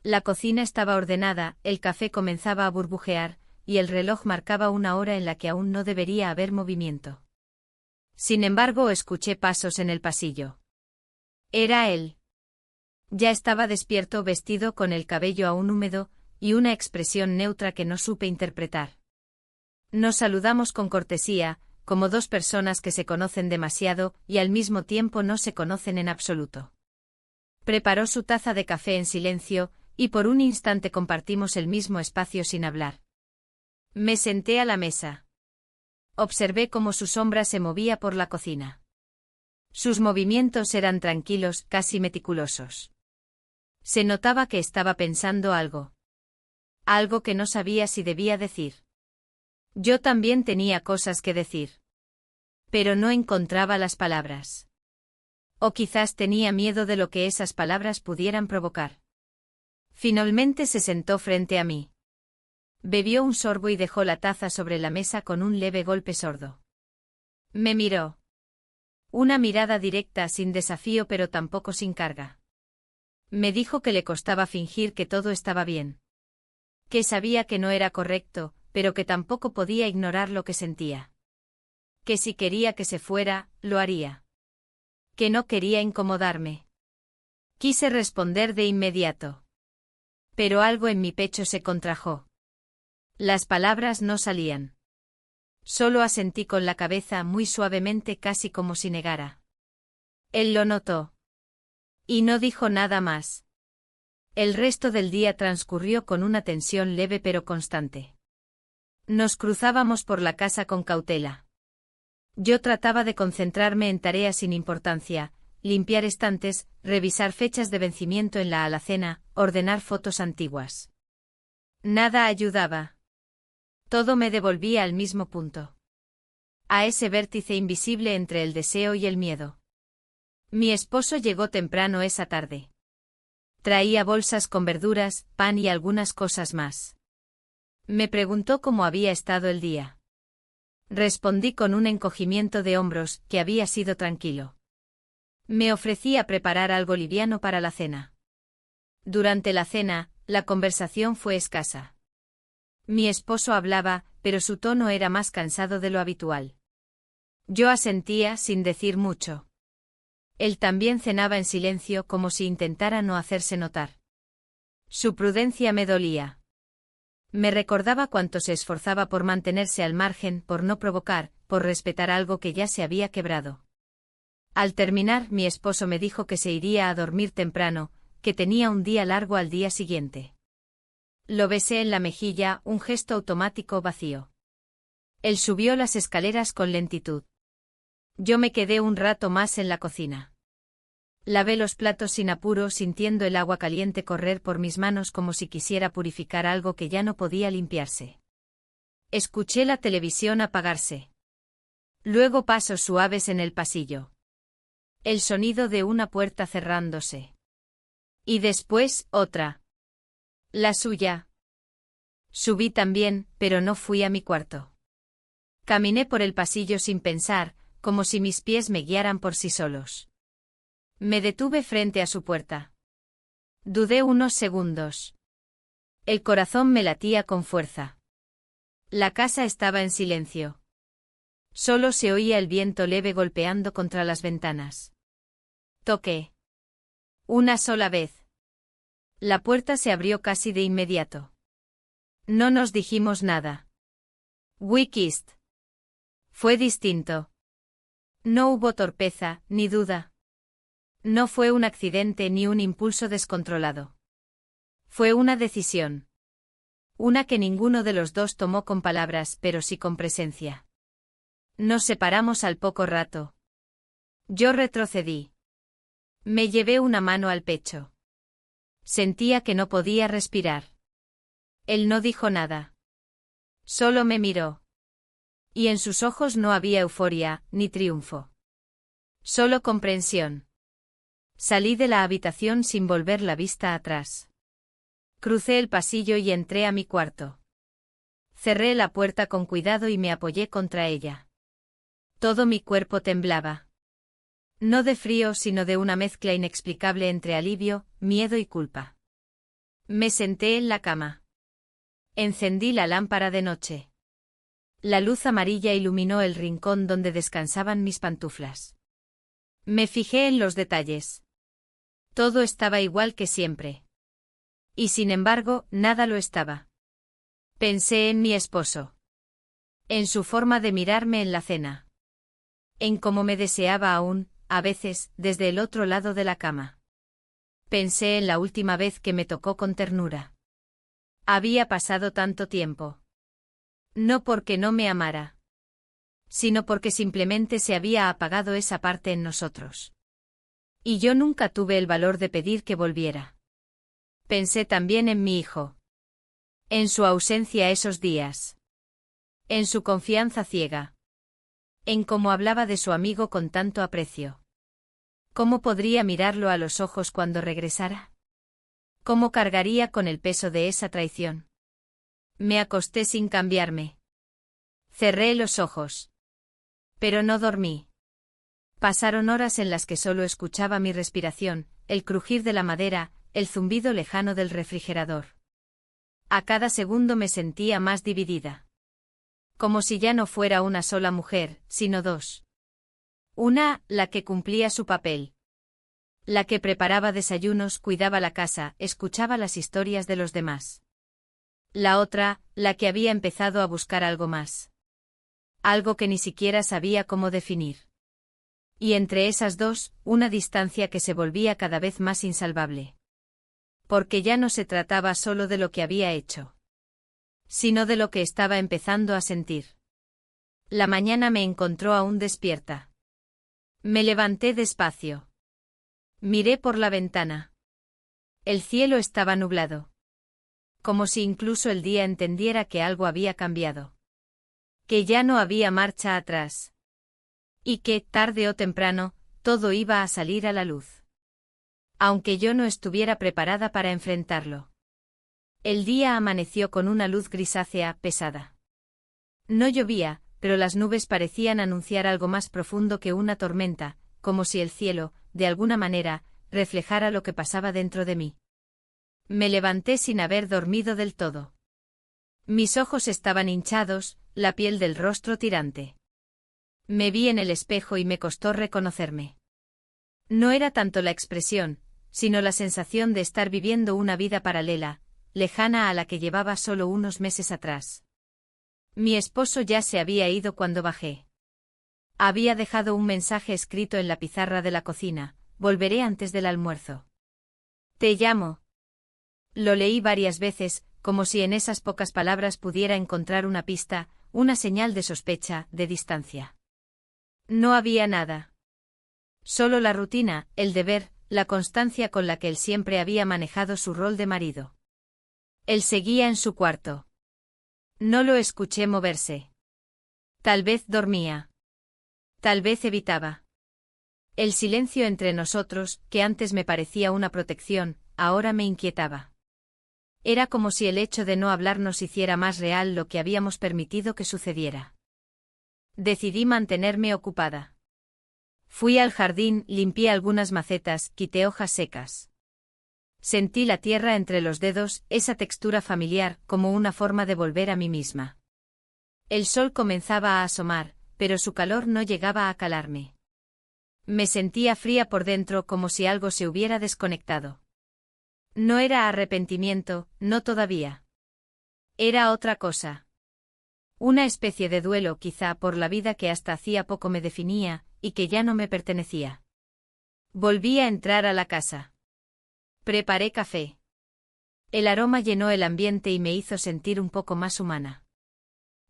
La cocina estaba ordenada, el café comenzaba a burbujear, y el reloj marcaba una hora en la que aún no debería haber movimiento. Sin embargo, escuché pasos en el pasillo. Era él. Ya estaba despierto, vestido con el cabello aún húmedo, y una expresión neutra que no supe interpretar. Nos saludamos con cortesía, como dos personas que se conocen demasiado y al mismo tiempo no se conocen en absoluto. Preparó su taza de café en silencio, y por un instante compartimos el mismo espacio sin hablar. Me senté a la mesa. Observé cómo su sombra se movía por la cocina. Sus movimientos eran tranquilos, casi meticulosos. Se notaba que estaba pensando algo. Algo que no sabía si debía decir. Yo también tenía cosas que decir. Pero no encontraba las palabras. O quizás tenía miedo de lo que esas palabras pudieran provocar. Finalmente se sentó frente a mí. Bebió un sorbo y dejó la taza sobre la mesa con un leve golpe sordo. Me miró. Una mirada directa, sin desafío pero tampoco sin carga. Me dijo que le costaba fingir que todo estaba bien. Que sabía que no era correcto, pero que tampoco podía ignorar lo que sentía. Que si quería que se fuera, lo haría. Que no quería incomodarme. Quise responder de inmediato. Pero algo en mi pecho se contrajo. Las palabras no salían. Solo asentí con la cabeza muy suavemente, casi como si negara. Él lo notó. Y no dijo nada más. El resto del día transcurrió con una tensión leve pero constante. Nos cruzábamos por la casa con cautela. Yo trataba de concentrarme en tareas sin importancia, limpiar estantes, revisar fechas de vencimiento en la alacena, ordenar fotos antiguas. Nada ayudaba. Todo me devolvía al mismo punto. A ese vértice invisible entre el deseo y el miedo. Mi esposo llegó temprano esa tarde. Traía bolsas con verduras, pan y algunas cosas más. Me preguntó cómo había estado el día. Respondí con un encogimiento de hombros, que había sido tranquilo. Me ofrecí a preparar algo liviano para la cena. Durante la cena, la conversación fue escasa. Mi esposo hablaba, pero su tono era más cansado de lo habitual. Yo asentía sin decir mucho. Él también cenaba en silencio, como si intentara no hacerse notar. Su prudencia me dolía. Me recordaba cuánto se esforzaba por mantenerse al margen, por no provocar, por respetar algo que ya se había quebrado. Al terminar, mi esposo me dijo que se iría a dormir temprano, que tenía un día largo al día siguiente. Lo besé en la mejilla, un gesto automático vacío. Él subió las escaleras con lentitud. Yo me quedé un rato más en la cocina. Lavé los platos sin apuro, sintiendo el agua caliente correr por mis manos como si quisiera purificar algo que ya no podía limpiarse. Escuché la televisión apagarse. Luego pasos suaves en el pasillo. El sonido de una puerta cerrándose. Y después, otra. La suya. Subí también, pero no fui a mi cuarto. Caminé por el pasillo sin pensar, como si mis pies me guiaran por sí solos. Me detuve frente a su puerta. Dudé unos segundos. El corazón me latía con fuerza. La casa estaba en silencio. Solo se oía el viento leve golpeando contra las ventanas. Toqué. Una sola vez. La puerta se abrió casi de inmediato. No nos dijimos nada. We kissed. Fue distinto. No hubo torpeza, ni duda. No fue un accidente ni un impulso descontrolado. Fue una decisión. Una que ninguno de los dos tomó con palabras, pero sí con presencia. Nos separamos al poco rato. Yo retrocedí. Me llevé una mano al pecho. Sentía que no podía respirar. Él no dijo nada. Solo me miró. Y en sus ojos no había euforia, ni triunfo. Solo comprensión. Salí de la habitación sin volver la vista atrás. Crucé el pasillo y entré a mi cuarto. Cerré la puerta con cuidado y me apoyé contra ella. Todo mi cuerpo temblaba. No de frío, sino de una mezcla inexplicable entre alivio, miedo y culpa. Me senté en la cama. Encendí la lámpara de noche. La luz amarilla iluminó el rincón donde descansaban mis pantuflas. Me fijé en los detalles. Todo estaba igual que siempre. Y sin embargo, nada lo estaba. Pensé en mi esposo. En su forma de mirarme en la cena. En cómo me deseaba aún, a veces, desde el otro lado de la cama. Pensé en la última vez que me tocó con ternura. Había pasado tanto tiempo. No porque no me amara, sino porque simplemente se había apagado esa parte en nosotros. Y yo nunca tuve el valor de pedir que volviera. Pensé también en mi hijo. En su ausencia esos días. En su confianza ciega. En cómo hablaba de su amigo con tanto aprecio. ¿Cómo podría mirarlo a los ojos cuando regresara? ¿Cómo cargaría con el peso de esa traición? Me acosté sin cambiarme. Cerré los ojos. Pero no dormí. Pasaron horas en las que solo escuchaba mi respiración, el crujir de la madera, el zumbido lejano del refrigerador. A cada segundo me sentía más dividida. Como si ya no fuera una sola mujer, sino dos. Una, la que cumplía su papel. La que preparaba desayunos, cuidaba la casa, escuchaba las historias de los demás. La otra, la que había empezado a buscar algo más. Algo que ni siquiera sabía cómo definir. Y entre esas dos, una distancia que se volvía cada vez más insalvable. Porque ya no se trataba solo de lo que había hecho, sino de lo que estaba empezando a sentir. La mañana me encontró aún despierta. Me levanté despacio. Miré por la ventana. El cielo estaba nublado. Como si incluso el día entendiera que algo había cambiado. Que ya no había marcha atrás. Y que, tarde o temprano, todo iba a salir a la luz. Aunque yo no estuviera preparada para enfrentarlo. El día amaneció con una luz grisácea, pesada. No llovía, pero las nubes parecían anunciar algo más profundo que una tormenta, como si el cielo, de alguna manera, reflejara lo que pasaba dentro de mí. Me levanté sin haber dormido del todo. Mis ojos estaban hinchados, la piel del rostro tirante. Me vi en el espejo y me costó reconocerme. No era tanto la expresión, sino la sensación de estar viviendo una vida paralela, lejana a la que llevaba solo unos meses atrás. Mi esposo ya se había ido cuando bajé. Había dejado un mensaje escrito en la pizarra de la cocina: volveré antes del almuerzo. Te llamo. Lo leí varias veces, como si en esas pocas palabras pudiera encontrar una pista, una señal de sospecha, de distancia. No había nada. Solo la rutina, el deber, la constancia con la que él siempre había manejado su rol de marido. Él seguía en su cuarto. No lo escuché moverse. Tal vez dormía. Tal vez evitaba. El silencio entre nosotros, que antes me parecía una protección, ahora me inquietaba. Era como si el hecho de no hablar nos hiciera más real lo que habíamos permitido que sucediera. Decidí mantenerme ocupada. Fui al jardín, limpié algunas macetas, quité hojas secas. Sentí la tierra entre los dedos, esa textura familiar, como una forma de volver a mí misma. El sol comenzaba a asomar, pero su calor no llegaba a calarme. Me sentía fría por dentro, como si algo se hubiera desconectado. No era arrepentimiento, no todavía. Era otra cosa. Una especie de duelo quizá por la vida que hasta hacía poco me definía, y que ya no me pertenecía. Volví a entrar a la casa. Preparé café. El aroma llenó el ambiente y me hizo sentir un poco más humana.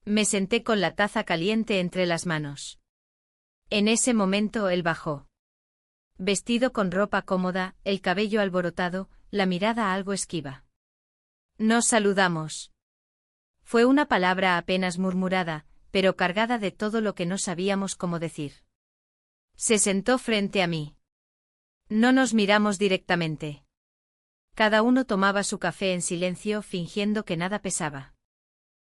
Me senté con la taza caliente entre las manos. En ese momento él bajó. Vestido con ropa cómoda, el cabello alborotado, la mirada algo esquiva. Nos saludamos. Fue una palabra apenas murmurada, pero cargada de todo lo que no sabíamos cómo decir. Se sentó frente a mí. No nos miramos directamente. Cada uno tomaba su café en silencio, fingiendo que nada pesaba.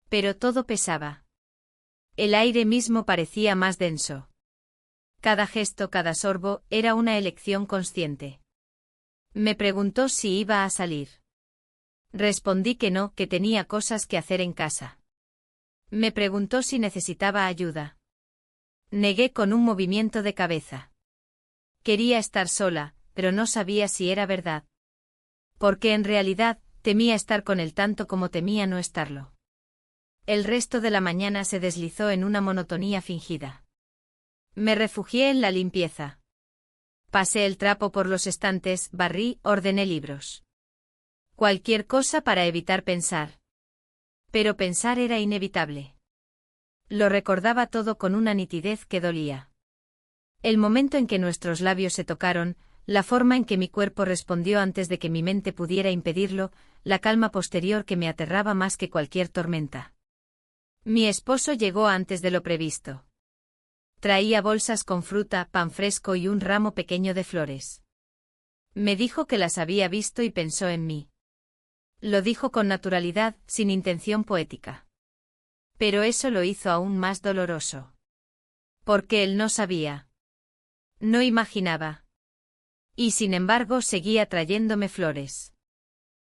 Pero todo pesaba. El aire mismo parecía más denso. Cada gesto, cada sorbo, era una elección consciente. Me preguntó si iba a salir. Respondí que no, que tenía cosas que hacer en casa. Me preguntó si necesitaba ayuda. Negué con un movimiento de cabeza. Quería estar sola, pero no sabía si era verdad. Porque en realidad, temía estar con él tanto como temía no estarlo. El resto de la mañana se deslizó en una monotonía fingida. Me refugié en la limpieza. Pasé el trapo por los estantes, barrí, ordené libros. Cualquier cosa para evitar pensar. Pero pensar era inevitable. Lo recordaba todo con una nitidez que dolía. El momento en que nuestros labios se tocaron, la forma en que mi cuerpo respondió antes de que mi mente pudiera impedirlo, la calma posterior que me aterraba más que cualquier tormenta. Mi esposo llegó antes de lo previsto. Traía bolsas con fruta, pan fresco y un ramo pequeño de flores. Me dijo que las había visto y pensó en mí. Lo dijo con naturalidad, sin intención poética. Pero eso lo hizo aún más doloroso. Porque él no sabía. No imaginaba. Y sin embargo seguía trayéndome flores.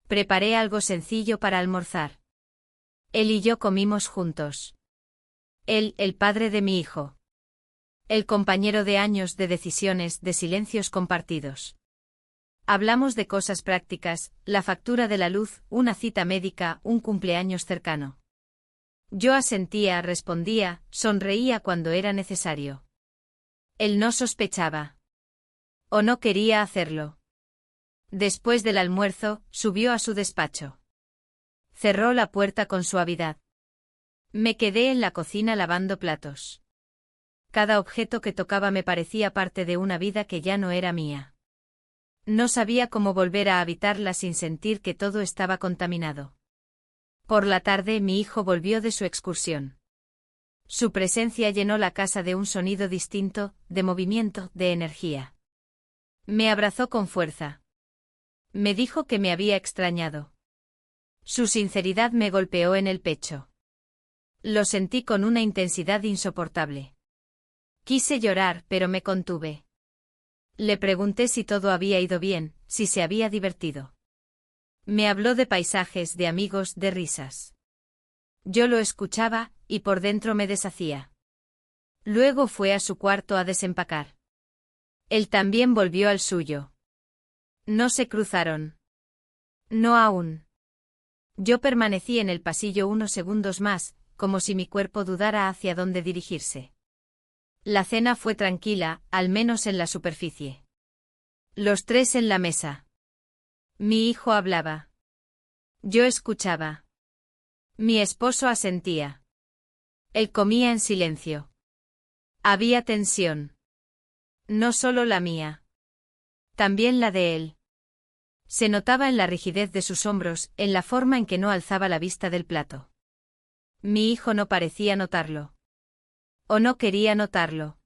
Preparé algo sencillo para almorzar. Él y yo comimos juntos. Él, el padre de mi hijo. El compañero de años, de decisiones, de silencios compartidos. Hablamos de cosas prácticas, la factura de la luz, una cita médica, un cumpleaños cercano. Yo asentía, respondía, sonreía cuando era necesario. Él no sospechaba. O no quería hacerlo. Después del almuerzo, subió a su despacho. Cerró la puerta con suavidad. Me quedé en la cocina lavando platos. Cada objeto que tocaba me parecía parte de una vida que ya no era mía. No sabía cómo volver a habitarla sin sentir que todo estaba contaminado. Por la tarde mi hijo volvió de su excursión. Su presencia llenó la casa de un sonido distinto, de movimiento, de energía. Me abrazó con fuerza. Me dijo que me había extrañado. Su sinceridad me golpeó en el pecho. Lo sentí con una intensidad insoportable. Quise llorar, pero me contuve. Le pregunté si todo había ido bien, si se había divertido. Me habló de paisajes, de amigos, de risas. Yo lo escuchaba, y por dentro me deshacía. Luego fue a su cuarto a desempacar. Él también volvió al suyo. No se cruzaron. No aún. Yo permanecí en el pasillo unos segundos más, como si mi cuerpo dudara hacia dónde dirigirse. La cena fue tranquila, al menos en la superficie. Los tres en la mesa. Mi hijo hablaba. Yo escuchaba. Mi esposo asentía. Él comía en silencio. Había tensión. No solo la mía. También la de él. Se notaba en la rigidez de sus hombros, en la forma en que no alzaba la vista del plato. Mi hijo no parecía notarlo. O no quería notarlo.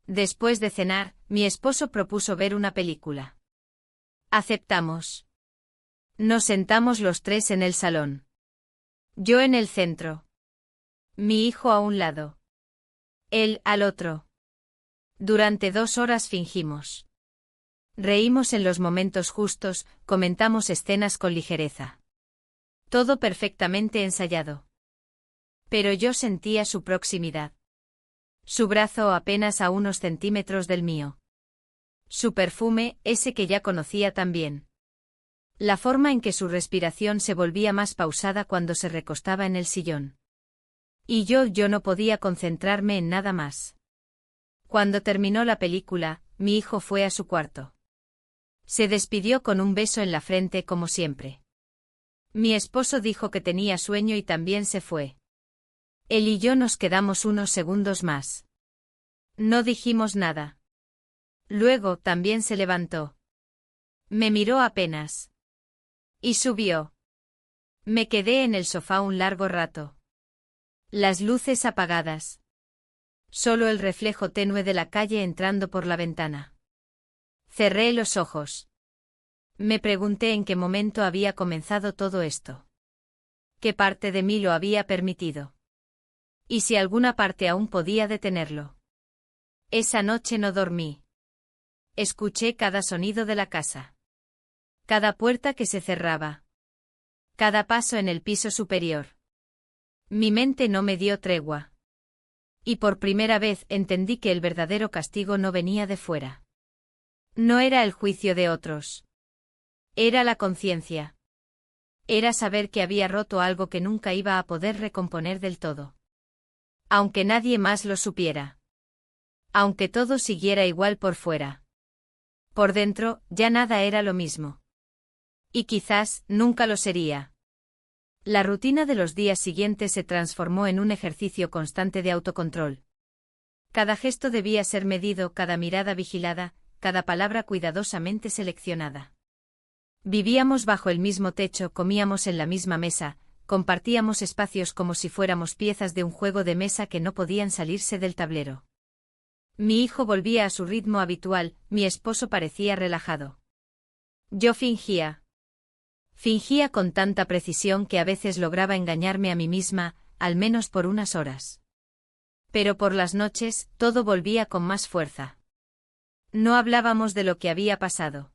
Después de cenar, mi esposo propuso ver una película. Aceptamos. Nos sentamos los tres en el salón. Yo en el centro. Mi hijo a un lado. Él al otro. Durante 2 horas fingimos. Reímos en los momentos justos, comentamos escenas con ligereza. Todo perfectamente ensayado. Pero yo sentía su proximidad. Su brazo apenas a unos centímetros del mío. Su perfume, ese que ya conocía tan bien. La forma en que su respiración se volvía más pausada cuando se recostaba en el sillón. Y yo no podía concentrarme en nada más. Cuando terminó la película, mi hijo fue a su cuarto. Se despidió con un beso en la frente como siempre. Mi esposo dijo que tenía sueño y también se fue. Él y yo nos quedamos unos segundos más. No dijimos nada. Luego también se levantó. Me miró apenas. Y subió. Me quedé en el sofá un largo rato. Las luces apagadas. Solo el reflejo tenue de la calle entrando por la ventana. Cerré los ojos. Me pregunté en qué momento había comenzado todo esto. ¿Qué parte de mí lo había permitido? Y si alguna parte aún podía detenerlo. Esa noche no dormí. Escuché cada sonido de la casa. Cada puerta que se cerraba. Cada paso en el piso superior. Mi mente no me dio tregua. Y por primera vez entendí que el verdadero castigo no venía de fuera. No era el juicio de otros. Era la conciencia. Era saber que había roto algo que nunca iba a poder recomponer del todo. Aunque nadie más lo supiera. Aunque todo siguiera igual por fuera. Por dentro, ya nada era lo mismo. Y quizás, nunca lo sería. La rutina de los días siguientes se transformó en un ejercicio constante de autocontrol. Cada gesto debía ser medido, cada mirada vigilada, cada palabra cuidadosamente seleccionada. Vivíamos bajo el mismo techo, comíamos en la misma mesa, compartíamos espacios como si fuéramos piezas de un juego de mesa que no podían salirse del tablero. Mi hijo volvía a su ritmo habitual, mi esposo parecía relajado. Yo fingía. Fingía con tanta precisión que a veces lograba engañarme a mí misma, al menos por unas horas. Pero por las noches, todo volvía con más fuerza. No hablábamos de lo que había pasado.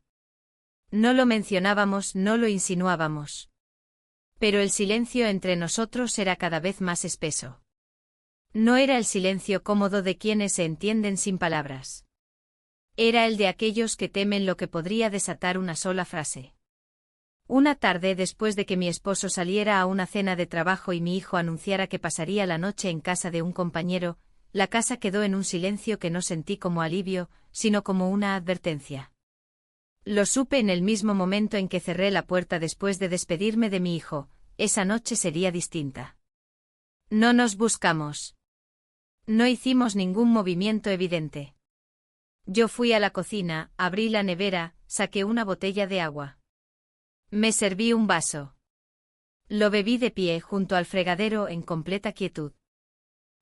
No lo mencionábamos, no lo insinuábamos. Pero el silencio entre nosotros era cada vez más espeso. No era el silencio cómodo de quienes se entienden sin palabras. Era el de aquellos que temen lo que podría desatar una sola frase. Una tarde después de que mi esposo saliera a una cena de trabajo y mi hijo anunciara que pasaría la noche en casa de un compañero, la casa quedó en un silencio que no sentí como alivio, sino como una advertencia. Lo supe en el mismo momento en que cerré la puerta después de despedirme de mi hijo, esa noche sería distinta. No nos buscamos. No hicimos ningún movimiento evidente. Yo fui a la cocina, abrí la nevera, saqué una botella de agua. Me serví un vaso. Lo bebí de pie junto al fregadero en completa quietud.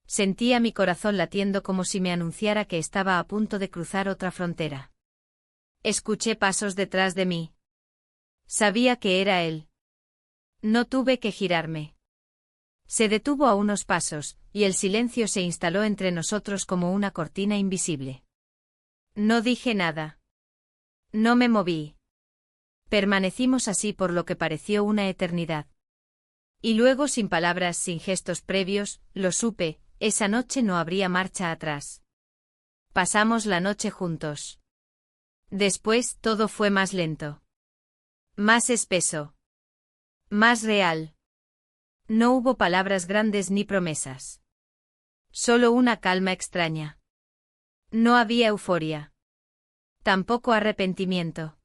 Sentía mi corazón latiendo como si me anunciara que estaba a punto de cruzar otra frontera. Escuché pasos detrás de mí. Sabía que era él. No tuve que girarme. Se detuvo a unos pasos, y el silencio se instaló entre nosotros como una cortina invisible. No dije nada. No me moví. Permanecimos así por lo que pareció una eternidad. Y luego, sin palabras, sin gestos previos, lo supe, esa noche no habría marcha atrás. Pasamos la noche juntos. Después, todo fue más lento. Más espeso. Más real. No hubo palabras grandes ni promesas. Solo una calma extraña. No había euforia. Tampoco arrepentimiento.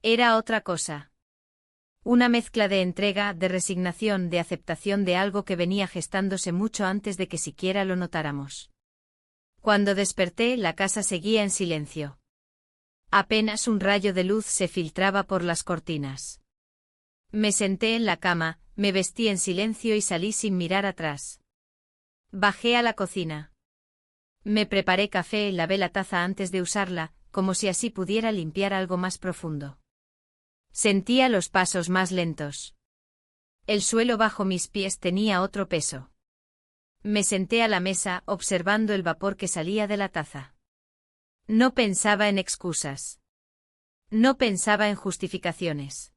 Era otra cosa. Una mezcla de entrega, de resignación, de aceptación de algo que venía gestándose mucho antes de que siquiera lo notáramos. Cuando desperté, la casa seguía en silencio. Apenas un rayo de luz se filtraba por las cortinas. Me senté en la cama, me vestí en silencio y salí sin mirar atrás. Bajé a la cocina. Me preparé café, lavé la taza antes de usarla, como si así pudiera limpiar algo más profundo. Sentía los pasos más lentos. El suelo bajo mis pies tenía otro peso. Me senté a la mesa, observando el vapor que salía de la taza. No pensaba en excusas. No pensaba en justificaciones.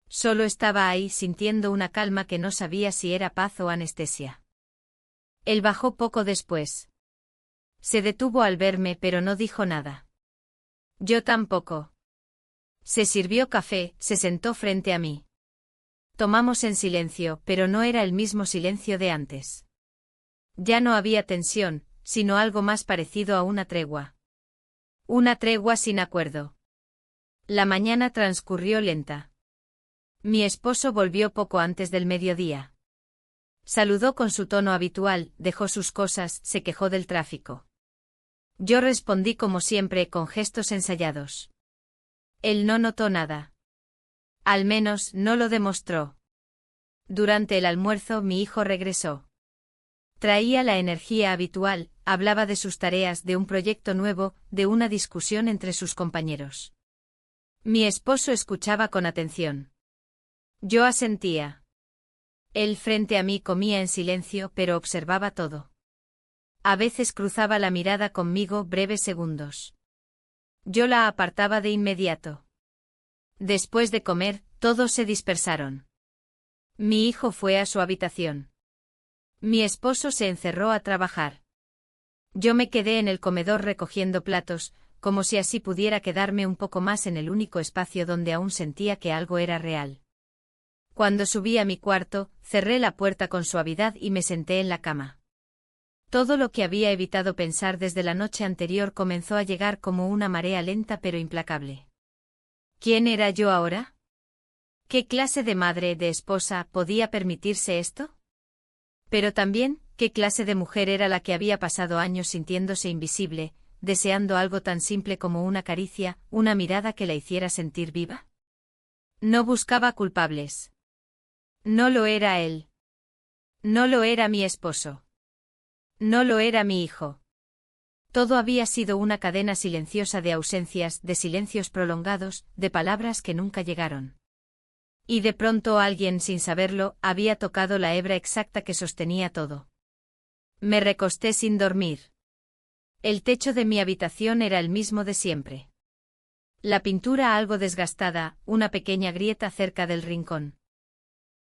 Solo estaba ahí sintiendo una calma que no sabía si era paz o anestesia. Él bajó poco después. Se detuvo al verme pero no dijo nada. Yo tampoco. Se sirvió café, se sentó frente a mí. Tomamos en silencio, pero no era el mismo silencio de antes. Ya no había tensión, sino algo más parecido a una tregua. Una tregua sin acuerdo. La mañana transcurrió lenta. Mi esposo volvió poco antes del mediodía. Saludó con su tono habitual, dejó sus cosas, se quejó del tráfico. Yo respondí como siempre, con gestos ensayados. Él no notó nada. Al menos, no lo demostró. Durante el almuerzo mi hijo regresó. Traía la energía habitual, hablaba de sus tareas, de un proyecto nuevo, de una discusión entre sus compañeros. Mi esposo escuchaba con atención. Yo asentía. Él frente a mí comía en silencio, pero observaba todo. A veces cruzaba la mirada conmigo breves segundos. Yo la apartaba de inmediato. Después de comer, todos se dispersaron. Mi hijo fue a su habitación. Mi esposo se encerró a trabajar. Yo me quedé en el comedor recogiendo platos, como si así pudiera quedarme un poco más en el único espacio donde aún sentía que algo era real. Cuando subí a mi cuarto, cerré la puerta con suavidad y me senté en la cama. Todo lo que había evitado pensar desde la noche anterior comenzó a llegar como una marea lenta pero implacable. ¿Quién era yo ahora? ¿Qué clase de madre, de esposa, podía permitirse esto? Pero también, ¿qué clase de mujer era la que había pasado años sintiéndose invisible, deseando algo tan simple como una caricia, una mirada que la hiciera sentir viva? No buscaba culpables. No lo era él. No lo era mi esposo. No lo era mi hijo. Todo había sido una cadena silenciosa de ausencias, de silencios prolongados, de palabras que nunca llegaron. Y de pronto alguien, sin saberlo, había tocado la hebra exacta que sostenía todo. Me recosté sin dormir. El techo de mi habitación era el mismo de siempre. La pintura algo desgastada, una pequeña grieta cerca del rincón.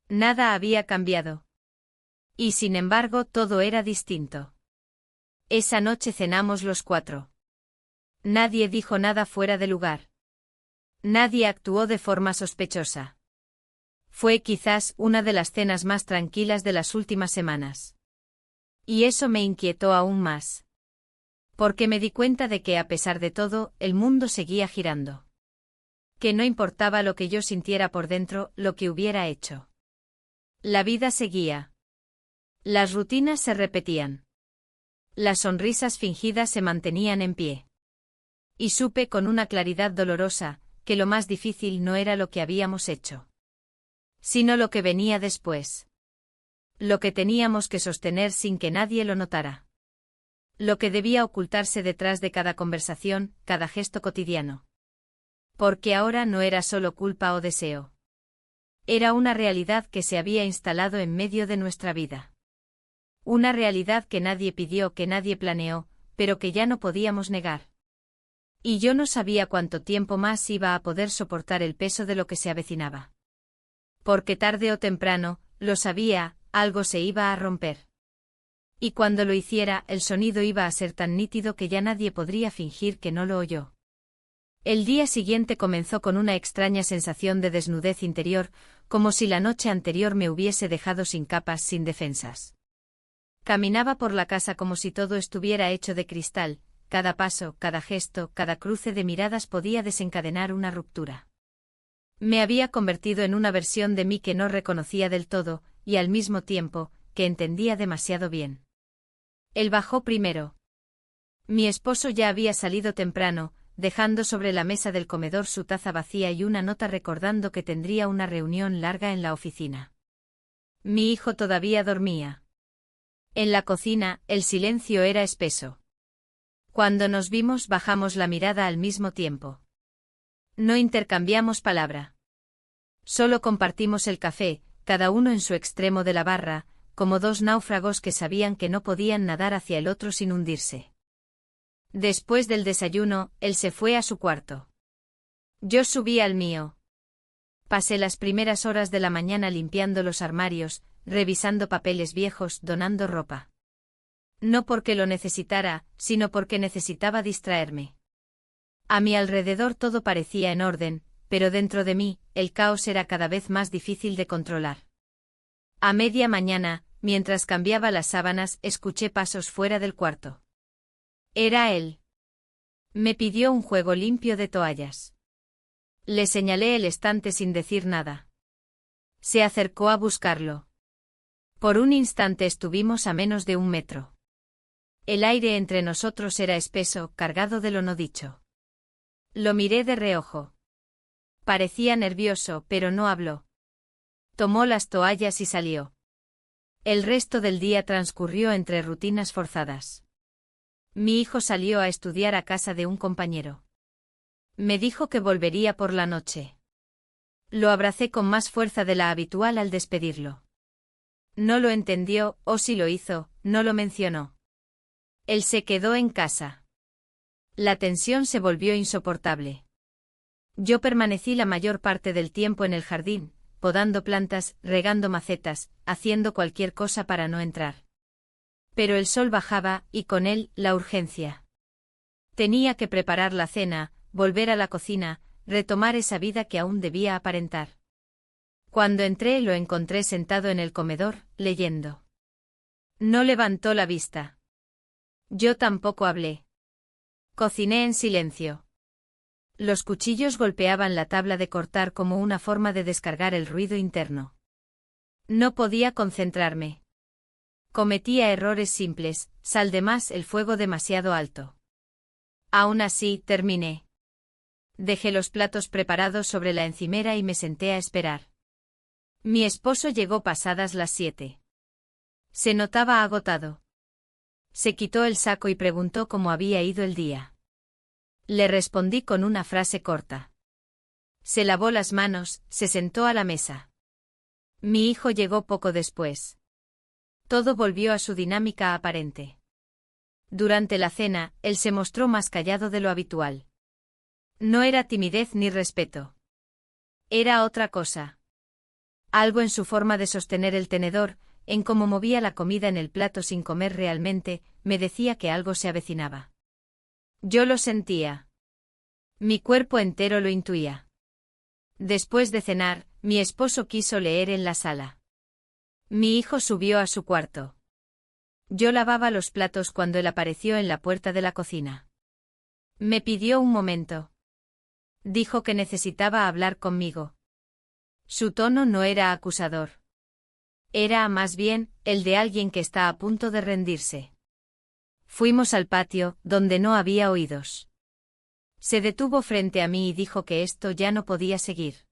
Nada había cambiado. Y sin embargo todo era distinto. Esa noche cenamos los 4. Nadie dijo nada fuera de lugar. Nadie actuó de forma sospechosa. Fue quizás una de las cenas más tranquilas de las últimas semanas. Y eso me inquietó aún más. Porque me di cuenta de que, a pesar de todo, el mundo seguía girando. Que no importaba lo que yo sintiera por dentro, lo que hubiera hecho. La vida seguía. Las rutinas se repetían. Las sonrisas fingidas se mantenían en pie. Y supe con una claridad dolorosa, que lo más difícil no era lo que habíamos hecho, sino lo que venía después. Lo que teníamos que sostener sin que nadie lo notara. Lo que debía ocultarse detrás de cada conversación, cada gesto cotidiano. Porque ahora no era solo culpa o deseo. Era una realidad que se había instalado en medio de nuestra vida. Una realidad que nadie pidió, que nadie planeó, pero que ya no podíamos negar. Y yo no sabía cuánto tiempo más iba a poder soportar el peso de lo que se avecinaba. Porque tarde o temprano, lo sabía, algo se iba a romper. Y cuando lo hiciera, el sonido iba a ser tan nítido que ya nadie podría fingir que no lo oyó. El día siguiente comenzó con una extraña sensación de desnudez interior, como si la noche anterior me hubiese dejado sin capas, sin defensas. Caminaba por la casa como si todo estuviera hecho de cristal, cada paso, cada gesto, cada cruce de miradas podía desencadenar una ruptura. Me había convertido en una versión de mí que no reconocía del todo, y al mismo tiempo, que entendía demasiado bien. Él bajó primero. Mi esposo ya había salido temprano, dejando sobre la mesa del comedor su taza vacía y una nota recordando que tendría una reunión larga en la oficina. Mi hijo todavía dormía. En la cocina, el silencio era espeso. Cuando nos vimos, bajamos la mirada al mismo tiempo. No intercambiamos palabra. Solo compartimos el café, cada uno en su extremo de la barra, como dos náufragos que sabían que no podían nadar hacia el otro sin hundirse. Después del desayuno, él se fue a su cuarto. Yo subí al mío. Pasé las primeras horas de la mañana limpiando los armarios, revisando papeles viejos, donando ropa. No porque lo necesitara, sino porque necesitaba distraerme. A mi alrededor todo parecía en orden, pero dentro de mí, el caos era cada vez más difícil de controlar. A media mañana, mientras cambiaba las sábanas, escuché pasos fuera del cuarto. Era él. Me pidió un juego limpio de toallas. Le señalé el estante sin decir nada. Se acercó a buscarlo. Por un instante estuvimos a menos de 1 metro. El aire entre nosotros era espeso, cargado de lo no dicho. Lo miré de reojo. Parecía nervioso, pero no habló. Tomó las toallas y salió. El resto del día transcurrió entre rutinas forzadas. Mi hijo salió a estudiar a casa de un compañero. Me dijo que volvería por la noche. Lo abracé con más fuerza de la habitual al despedirlo. No lo entendió, o si lo hizo, no lo mencionó. Él se quedó en casa. La tensión se volvió insoportable. Yo permanecí la mayor parte del tiempo en el jardín, podando plantas, regando macetas, haciendo cualquier cosa para no entrar. Pero el sol bajaba, y con él, la urgencia. Tenía que preparar la cena, volver a la cocina, retomar esa vida que aún debía aparentar. Cuando entré lo encontré sentado en el comedor, leyendo. No levantó la vista. Yo tampoco hablé. Cociné en silencio. Los cuchillos golpeaban la tabla de cortar como una forma de descargar el ruido interno. No podía concentrarme. Cometía errores simples, sal de más, el fuego demasiado alto. Aún así, terminé. Dejé los platos preparados sobre la encimera y me senté a esperar. Mi esposo llegó pasadas las 7. Se notaba agotado. Se quitó el saco y preguntó cómo había ido el día. Le respondí con una frase corta. Se lavó las manos, se sentó a la mesa. Mi hijo llegó poco después. Todo volvió a su dinámica aparente. Durante la cena, él se mostró más callado de lo habitual. No era timidez ni respeto. Era otra cosa. Algo en su forma de sostener el tenedor, en cómo movía la comida en el plato sin comer realmente, me decía que algo se avecinaba. Yo lo sentía. Mi cuerpo entero lo intuía. Después de cenar, mi esposo quiso leer en la sala. Mi hijo subió a su cuarto. Yo lavaba los platos cuando él apareció en la puerta de la cocina. Me pidió un momento. Dijo que necesitaba hablar conmigo. Su tono no era acusador. Era, más bien, el de alguien que está a punto de rendirse. Fuimos al patio, donde no había oídos. Se detuvo frente a mí y dijo que esto ya no podía seguir.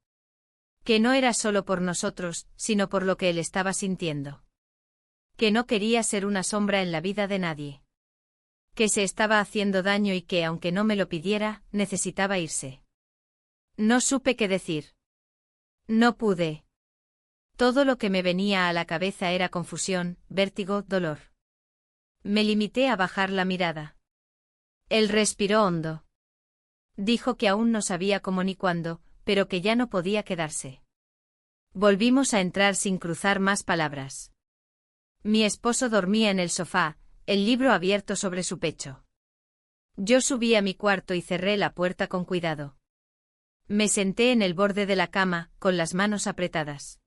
Que no era solo por nosotros, sino por lo que él estaba sintiendo. Que no quería ser una sombra en la vida de nadie. Que se estaba haciendo daño y que, aunque no me lo pidiera, necesitaba irse. No supe qué decir. No pude. Todo lo que me venía a la cabeza era confusión, vértigo, dolor. Me limité a bajar la mirada. Él respiró hondo. Dijo que aún no sabía cómo ni cuándo, pero que ya no podía quedarse. Volvimos a entrar sin cruzar más palabras. Mi esposo dormía en el sofá, el libro abierto sobre su pecho. Yo subí a mi cuarto y cerré la puerta con cuidado. Me senté en el borde de la cama, con las manos apretadas.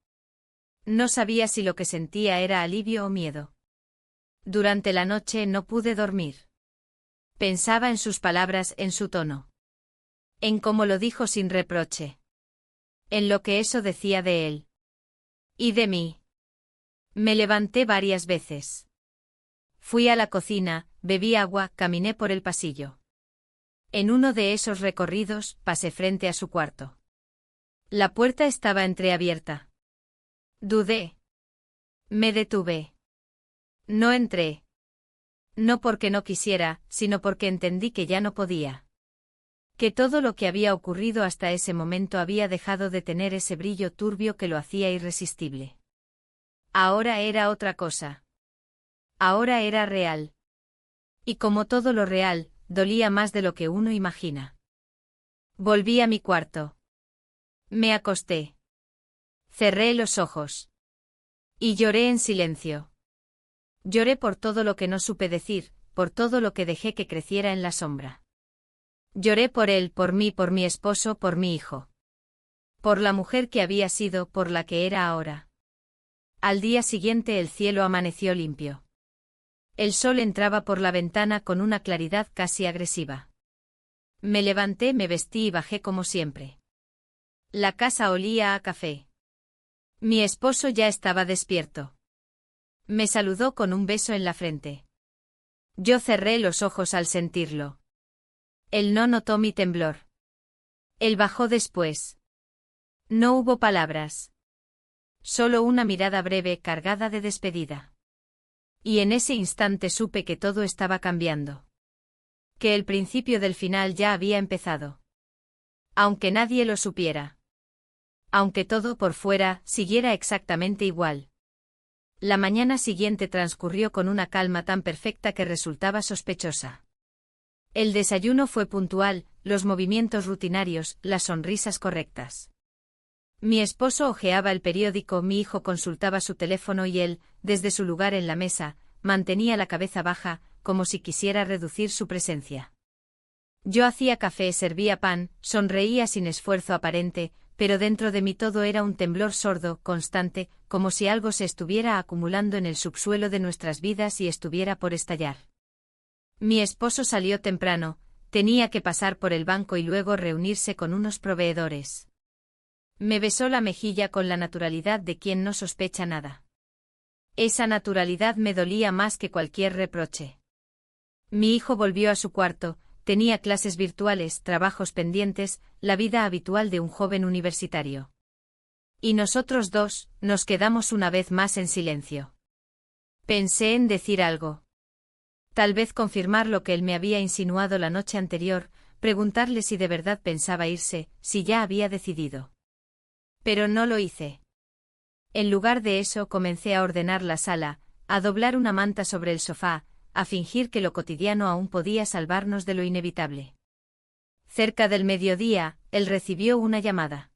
No sabía si lo que sentía era alivio o miedo. Durante la noche no pude dormir. Pensaba en sus palabras, en su tono. En cómo lo dijo sin reproche. En lo que eso decía de él. Y de mí. Me levanté varias veces. Fui a la cocina, bebí agua, caminé por el pasillo. En uno de esos recorridos, pasé frente a su cuarto. La puerta estaba entreabierta. Dudé. Me detuve. No entré. No porque no quisiera, sino porque entendí que ya no podía. Que todo lo que había ocurrido hasta ese momento había dejado de tener ese brillo turbio que lo hacía irresistible. Ahora era otra cosa. Ahora era real. Y como todo lo real, dolía más de lo que uno imagina. Volví a mi cuarto. Me acosté. Cerré los ojos. Y lloré en silencio. Lloré por todo lo que no supe decir, por todo lo que dejé que creciera en la sombra. Lloré por él, por mí, por mi esposo, por mi hijo. Por la mujer que había sido, por la que era ahora. Al día siguiente el cielo amaneció limpio. El sol entraba por la ventana con una claridad casi agresiva. Me levanté, me vestí y bajé como siempre. La casa olía a café. Mi esposo ya estaba despierto. Me saludó con un beso en la frente. Yo cerré los ojos al sentirlo. Él no notó mi temblor. Él bajó después. No hubo palabras. Solo una mirada breve cargada de despedida. Y en ese instante supe que todo estaba cambiando. Que el principio del final ya había empezado. Aunque nadie lo supiera. Aunque todo por fuera siguiera exactamente igual. La mañana siguiente transcurrió con una calma tan perfecta que resultaba sospechosa. El desayuno fue puntual, los movimientos rutinarios, las sonrisas correctas. Mi esposo hojeaba el periódico, mi hijo consultaba su teléfono y él, desde su lugar en la mesa, mantenía la cabeza baja, como si quisiera reducir su presencia. Yo hacía café, servía pan, sonreía sin esfuerzo aparente, pero dentro de mí todo era un temblor sordo, constante, como si algo se estuviera acumulando en el subsuelo de nuestras vidas y estuviera por estallar. Mi esposo salió temprano, tenía que pasar por el banco y luego reunirse con unos proveedores. Me besó la mejilla con la naturalidad de quien no sospecha nada. Esa naturalidad me dolía más que cualquier reproche. Mi hijo volvió a su cuarto, tenía clases virtuales, trabajos pendientes, la vida habitual de un joven universitario. Y nosotros dos, nos quedamos una vez más en silencio. Pensé en decir algo. Tal vez confirmar lo que él me había insinuado la noche anterior, preguntarle si de verdad pensaba irse, si ya había decidido. Pero no lo hice. En lugar de eso comencé a ordenar la sala, a doblar una manta sobre el sofá, a fingir que lo cotidiano aún podía salvarnos de lo inevitable. Cerca del mediodía, él recibió una llamada.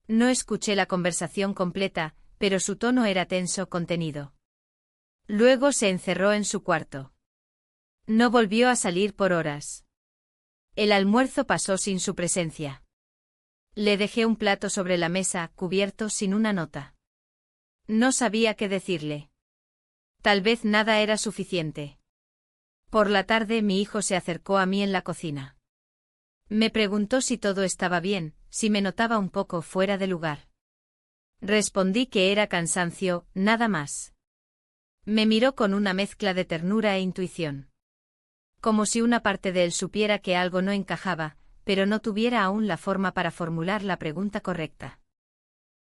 No escuché la conversación completa, pero su tono era tenso, contenido. Luego se encerró en su cuarto. No volvió a salir por horas. El almuerzo pasó sin su presencia. Le dejé un plato sobre la mesa, cubierto, sin una nota. No sabía qué decirle. Tal vez nada era suficiente. Por la tarde mi hijo se acercó a mí en la cocina. Me preguntó si todo estaba bien, si me notaba un poco fuera de lugar. Respondí que era cansancio, nada más. Me miró con una mezcla de ternura e intuición. Como si una parte de él supiera que algo no encajaba, pero no tuviera aún la forma para formular la pregunta correcta.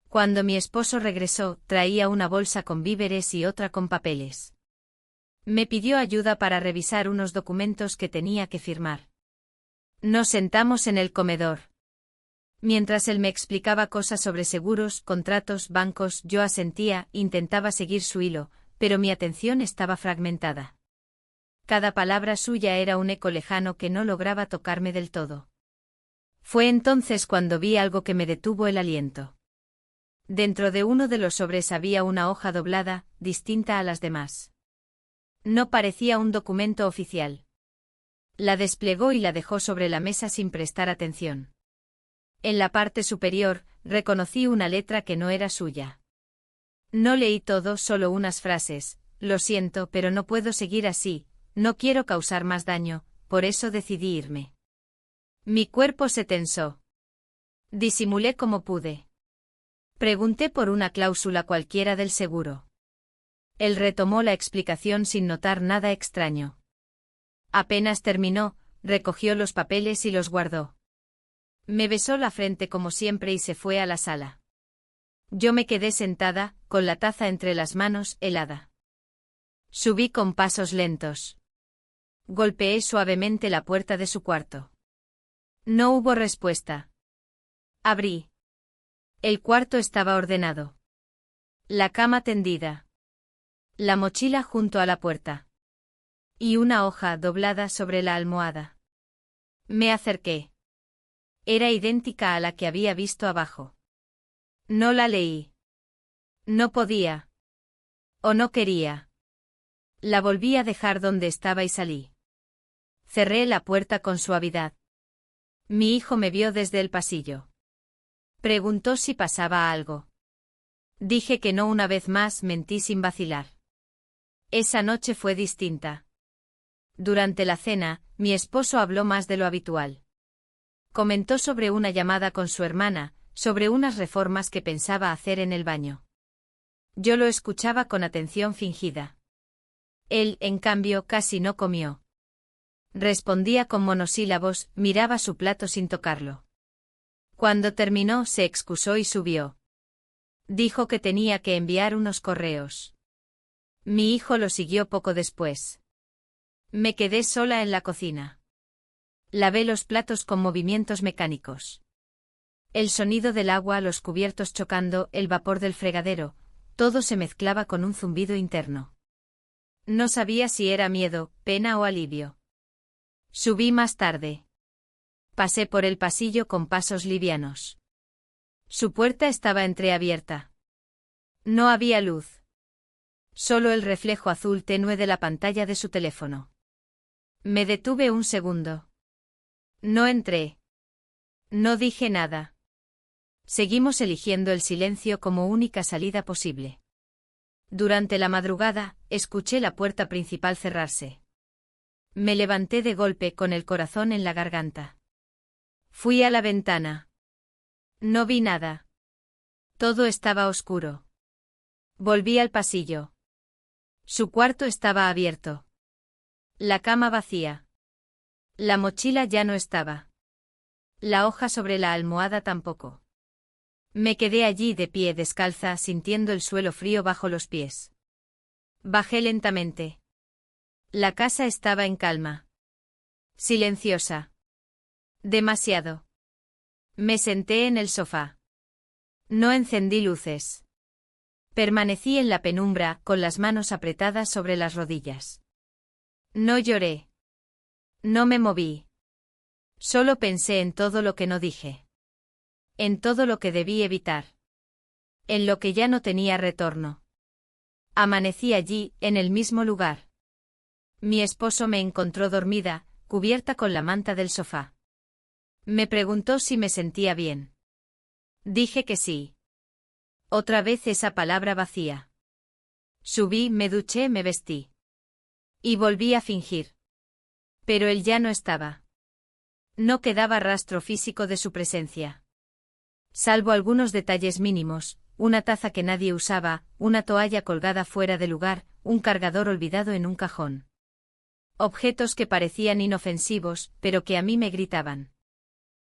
Cuando mi esposo regresó, traía una bolsa con víveres y otra con papeles. Me pidió ayuda para revisar unos documentos que tenía que firmar. Nos sentamos en el comedor. Mientras él me explicaba cosas sobre seguros, contratos, bancos, yo asentía, intentaba seguir su hilo, pero mi atención estaba fragmentada. Cada palabra suya era un eco lejano que no lograba tocarme del todo. Fue entonces cuando vi algo que me detuvo el aliento. Dentro de uno de los sobres había una hoja doblada, distinta a las demás. No parecía un documento oficial. La desplegó y la dejó sobre la mesa sin prestar atención. En la parte superior, reconocí una letra que no era suya. No leí todo, solo unas frases. Lo siento, pero no puedo seguir así, no quiero causar más daño, por eso decidí irme. Mi cuerpo se tensó. Disimulé como pude. Pregunté por una cláusula cualquiera del seguro. Él retomó la explicación sin notar nada extraño. Apenas terminó, recogió los papeles y los guardó. Me besó la frente como siempre y se fue a la sala. Yo me quedé sentada, con la taza entre las manos, helada. Subí con pasos lentos. Golpeé suavemente la puerta de su cuarto. No hubo respuesta. Abrí. El cuarto estaba ordenado. La cama tendida. La mochila junto a la puerta. Y una hoja doblada sobre la almohada. Me acerqué. Era idéntica a la que había visto abajo. No la leí. No podía. O no quería. La volví a dejar donde estaba y salí. Cerré la puerta con suavidad. Mi hijo me vio desde el pasillo. Preguntó si pasaba algo. Dije que no una vez más, mentí sin vacilar. Esa noche fue distinta. Durante la cena, mi esposo habló más de lo habitual. Comentó sobre una llamada con su hermana, sobre unas reformas que pensaba hacer en el baño. Yo lo escuchaba con atención fingida. Él, en cambio, casi no comió. Respondía con monosílabos, miraba su plato sin tocarlo. Cuando terminó, se excusó y subió. Dijo que tenía que enviar unos correos. Mi hijo lo siguió poco después. Me quedé sola en la cocina. Lavé los platos con movimientos mecánicos. El sonido del agua, los cubiertos chocando, el vapor del fregadero, todo se mezclaba con un zumbido interno. No sabía si era miedo, pena o alivio. Subí más tarde. Pasé por el pasillo con pasos livianos. Su puerta estaba entreabierta. No había luz. Solo el reflejo azul tenue de la pantalla de su teléfono. Me detuve un segundo. No entré. No dije nada. Seguimos eligiendo el silencio como única salida posible. Durante la madrugada, escuché la puerta principal cerrarse. Me levanté de golpe con el corazón en la garganta. Fui a la ventana. No vi nada. Todo estaba oscuro. Volví al pasillo. Su cuarto estaba abierto. La cama vacía. La mochila ya no estaba. La hoja sobre la almohada tampoco. Me quedé allí de pie descalza sintiendo el suelo frío bajo los pies. Bajé lentamente. La casa estaba en calma. Silenciosa. Demasiado. Me senté en el sofá. No encendí luces. Permanecí en la penumbra con las manos apretadas sobre las rodillas. No lloré. No me moví. Solo pensé en todo lo que no dije. En todo lo que debí evitar. En lo que ya no tenía retorno. Amanecí allí, en el mismo lugar. Mi esposo me encontró dormida, cubierta con la manta del sofá. Me preguntó si me sentía bien. Dije que sí. Otra vez esa palabra vacía. Subí, me duché, me vestí. Y volví a fingir. Pero él ya no estaba. No quedaba rastro físico de su presencia. Salvo algunos detalles mínimos, una taza que nadie usaba, una toalla colgada fuera de lugar, un cargador olvidado en un cajón. Objetos que parecían inofensivos, pero que a mí me gritaban.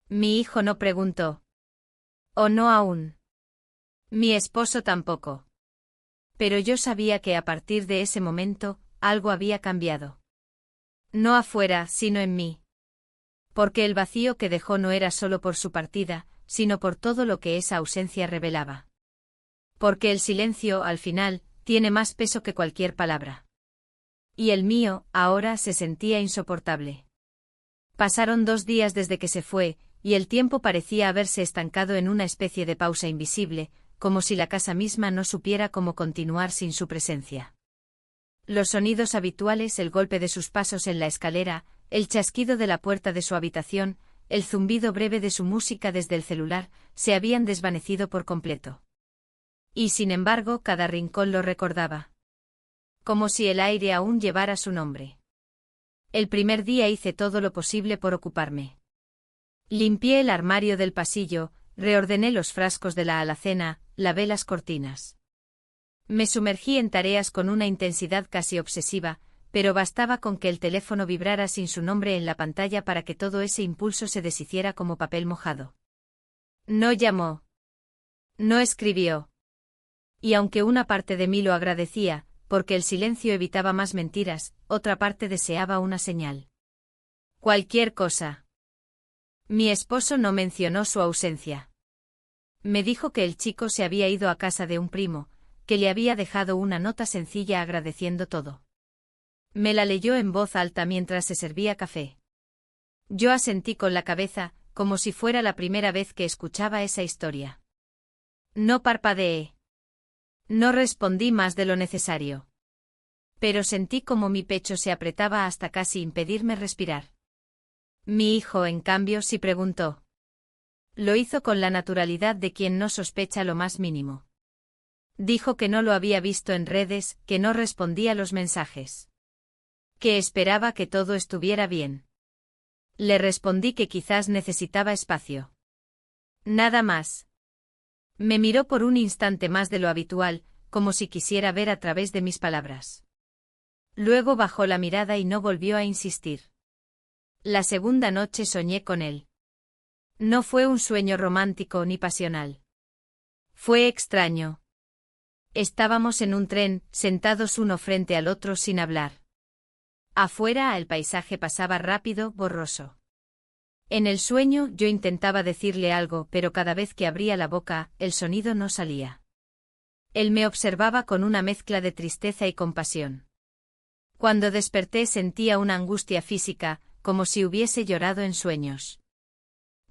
Mi hijo no preguntó. O no aún. Mi esposo tampoco. Pero yo sabía que a partir de ese momento, algo había cambiado. No afuera, sino en mí. Porque el vacío que dejó no era solo por su partida, sino por todo lo que esa ausencia revelaba. Porque el silencio, al final, tiene más peso que cualquier palabra. Y el mío, ahora, se sentía insoportable. Pasaron 2 días desde que se fue, y el tiempo parecía haberse estancado en una especie de pausa invisible, como si la casa misma no supiera cómo continuar sin su presencia. Los sonidos habituales, el golpe de sus pasos en la escalera, el chasquido de la puerta de su habitación, el zumbido breve de su música desde el celular, se habían desvanecido por completo. Y sin embargo, cada rincón lo recordaba. Como si el aire aún llevara su nombre. El primer día hice todo lo posible por ocuparme. Limpié el armario del pasillo, reordené los frascos de la alacena, lavé las cortinas. Me sumergí en tareas con una intensidad casi obsesiva, pero bastaba con que el teléfono vibrara sin su nombre en la pantalla para que todo ese impulso se deshiciera como papel mojado. No llamó. No escribió. Y aunque una parte de mí lo agradecía, porque el silencio evitaba más mentiras, otra parte deseaba una señal. Cualquier cosa. Mi esposo no mencionó su ausencia. Me dijo que el chico se había ido a casa de un primo, que le había dejado una nota sencilla agradeciendo todo. Me la leyó en voz alta mientras se servía café. Yo asentí con la cabeza, como si fuera la primera vez que escuchaba esa historia. No parpadeé. No respondí más de lo necesario. Pero sentí como mi pecho se apretaba hasta casi impedirme respirar. Mi hijo, en cambio, sí preguntó. Lo hizo con la naturalidad de quien no sospecha lo más mínimo. Dijo que no lo había visto en redes, que no respondía los mensajes. Que esperaba que todo estuviera bien. Le respondí que quizás necesitaba espacio. Nada más. Me miró por un instante más de lo habitual, como si quisiera ver a través de mis palabras. Luego bajó la mirada y no volvió a insistir. La segunda noche soñé con él. No fue un sueño romántico ni pasional. Fue extraño. Estábamos en un tren, sentados uno frente al otro sin hablar. Afuera el paisaje pasaba rápido, borroso. En el sueño yo intentaba decirle algo, pero cada vez que abría la boca, el sonido no salía. Él me observaba con una mezcla de tristeza y compasión. Cuando desperté sentía una angustia física, como si hubiese llorado en sueños.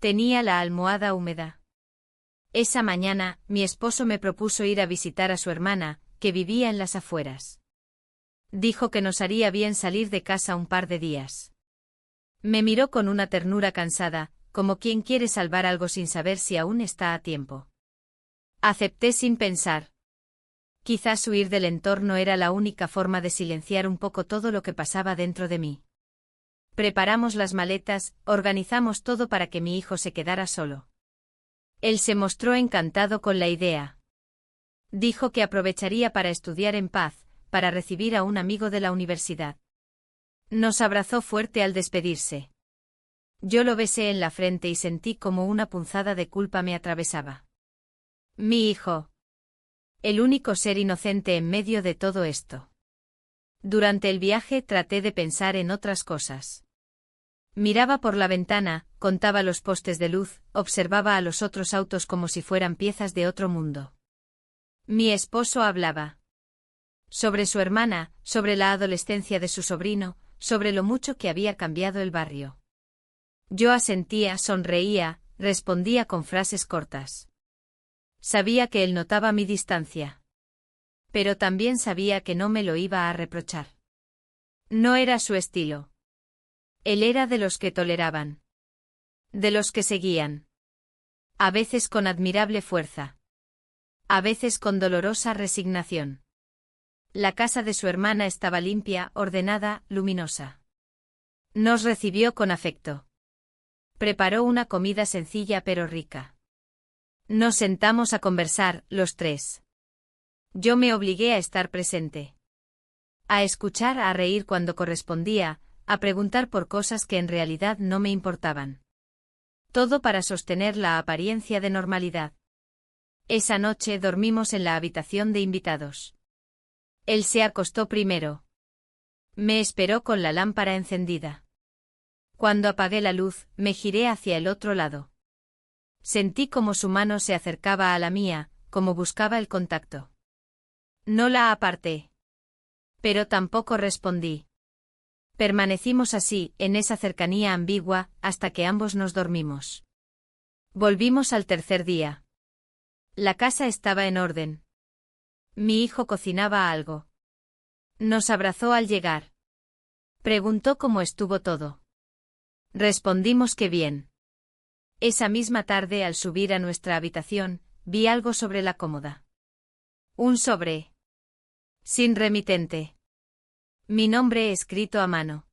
Tenía la almohada húmeda. Esa mañana, mi esposo me propuso ir a visitar a su hermana, que vivía en las afueras. Dijo que nos haría bien salir de casa un par de días. Me miró con una ternura cansada, como quien quiere salvar algo sin saber si aún está a tiempo. Acepté sin pensar. Quizás huir del entorno era la única forma de silenciar un poco todo lo que pasaba dentro de mí. Preparamos las maletas, organizamos todo para que mi hijo se quedara solo. Él se mostró encantado con la idea. Dijo que aprovecharía para estudiar en paz, para recibir a un amigo de la universidad. Nos abrazó fuerte al despedirse. Yo lo besé en la frente y sentí como una punzada de culpa me atravesaba. Mi hijo. El único ser inocente en medio de todo esto. Durante el viaje traté de pensar en otras cosas. Miraba por la ventana, contaba los postes de luz, observaba a los otros autos como si fueran piezas de otro mundo. Mi esposo hablaba. Sobre su hermana, sobre la adolescencia de su sobrino, sobre lo mucho que había cambiado el barrio. Yo asentía, sonreía, respondía con frases cortas. Sabía que él notaba mi distancia. Pero también sabía que no me lo iba a reprochar. No era su estilo. Él era de los que toleraban. De los que seguían. A veces con admirable fuerza. A veces con dolorosa resignación. La casa de su hermana estaba limpia, ordenada, luminosa. Nos recibió con afecto. Preparó una comida sencilla pero rica. Nos sentamos a conversar, los tres. Yo me obligué a estar presente. A escuchar, a reír cuando correspondía, a preguntar por cosas que en realidad no me importaban. Todo para sostener la apariencia de normalidad. Esa noche dormimos en la habitación de invitados. Él se acostó primero. Me esperó con la lámpara encendida. Cuando apagué la luz, me giré hacia el otro lado. Sentí como su mano se acercaba a la mía, como buscaba el contacto. No la aparté. Pero tampoco respondí. Permanecimos así, en esa cercanía ambigua, hasta que ambos nos dormimos. Volvimos al tercer día. La casa estaba en orden. Mi hijo cocinaba algo. Nos abrazó al llegar. Preguntó cómo estuvo todo. Respondimos que bien. Esa misma tarde, al subir a nuestra habitación, vi algo sobre la cómoda. Un sobre. Sin remitente. Mi nombre escrito a mano.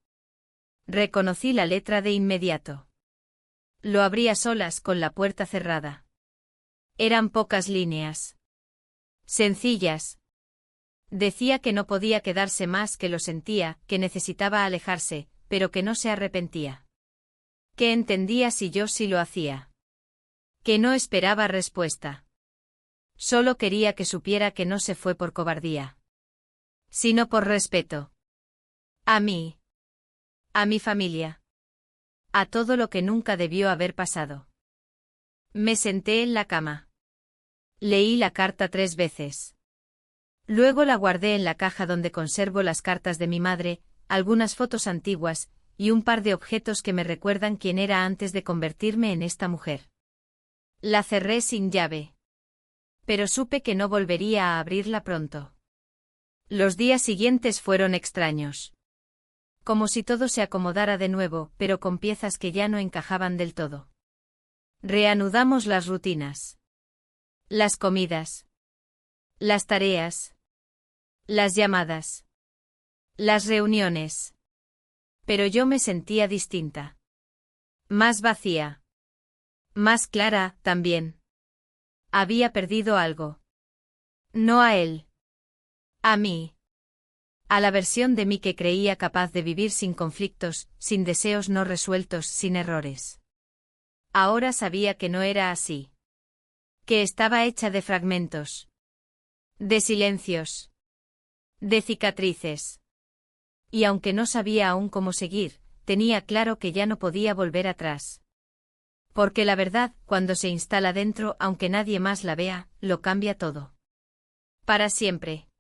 Reconocí la letra de inmediato. Lo abrí a solas con la puerta cerrada. Eran pocas líneas. Sencillas. Decía que no podía quedarse más, que lo sentía, que necesitaba alejarse, pero que no se arrepentía. Que entendía si yo sí lo hacía. Que no esperaba respuesta. Solo quería que supiera que no se fue por cobardía. Sino por respeto. A mí. A mi familia. A todo lo que nunca debió haber pasado. Me senté en la cama. Leí la carta 3 veces. Luego la guardé en la caja donde conservo las cartas de mi madre, algunas fotos antiguas, y un par de objetos que me recuerdan quién era antes de convertirme en esta mujer. La cerré sin llave. Pero supe que no volvería a abrirla pronto. Los días siguientes fueron extraños. Como si todo se acomodara de nuevo, pero con piezas que ya no encajaban del todo. Reanudamos las rutinas. Las comidas. Las tareas. Las llamadas. Las reuniones. Pero yo me sentía distinta. Más vacía. Más clara, también. Había perdido algo. No a él. A mí. A la versión de mí que creía capaz de vivir sin conflictos, sin deseos no resueltos, sin errores. Ahora sabía que no era así. Que estaba hecha de fragmentos. De silencios. De cicatrices. Y aunque no sabía aún cómo seguir, tenía claro que ya no podía volver atrás. Porque la verdad, cuando se instala dentro, aunque nadie más la vea, lo cambia todo. Para siempre.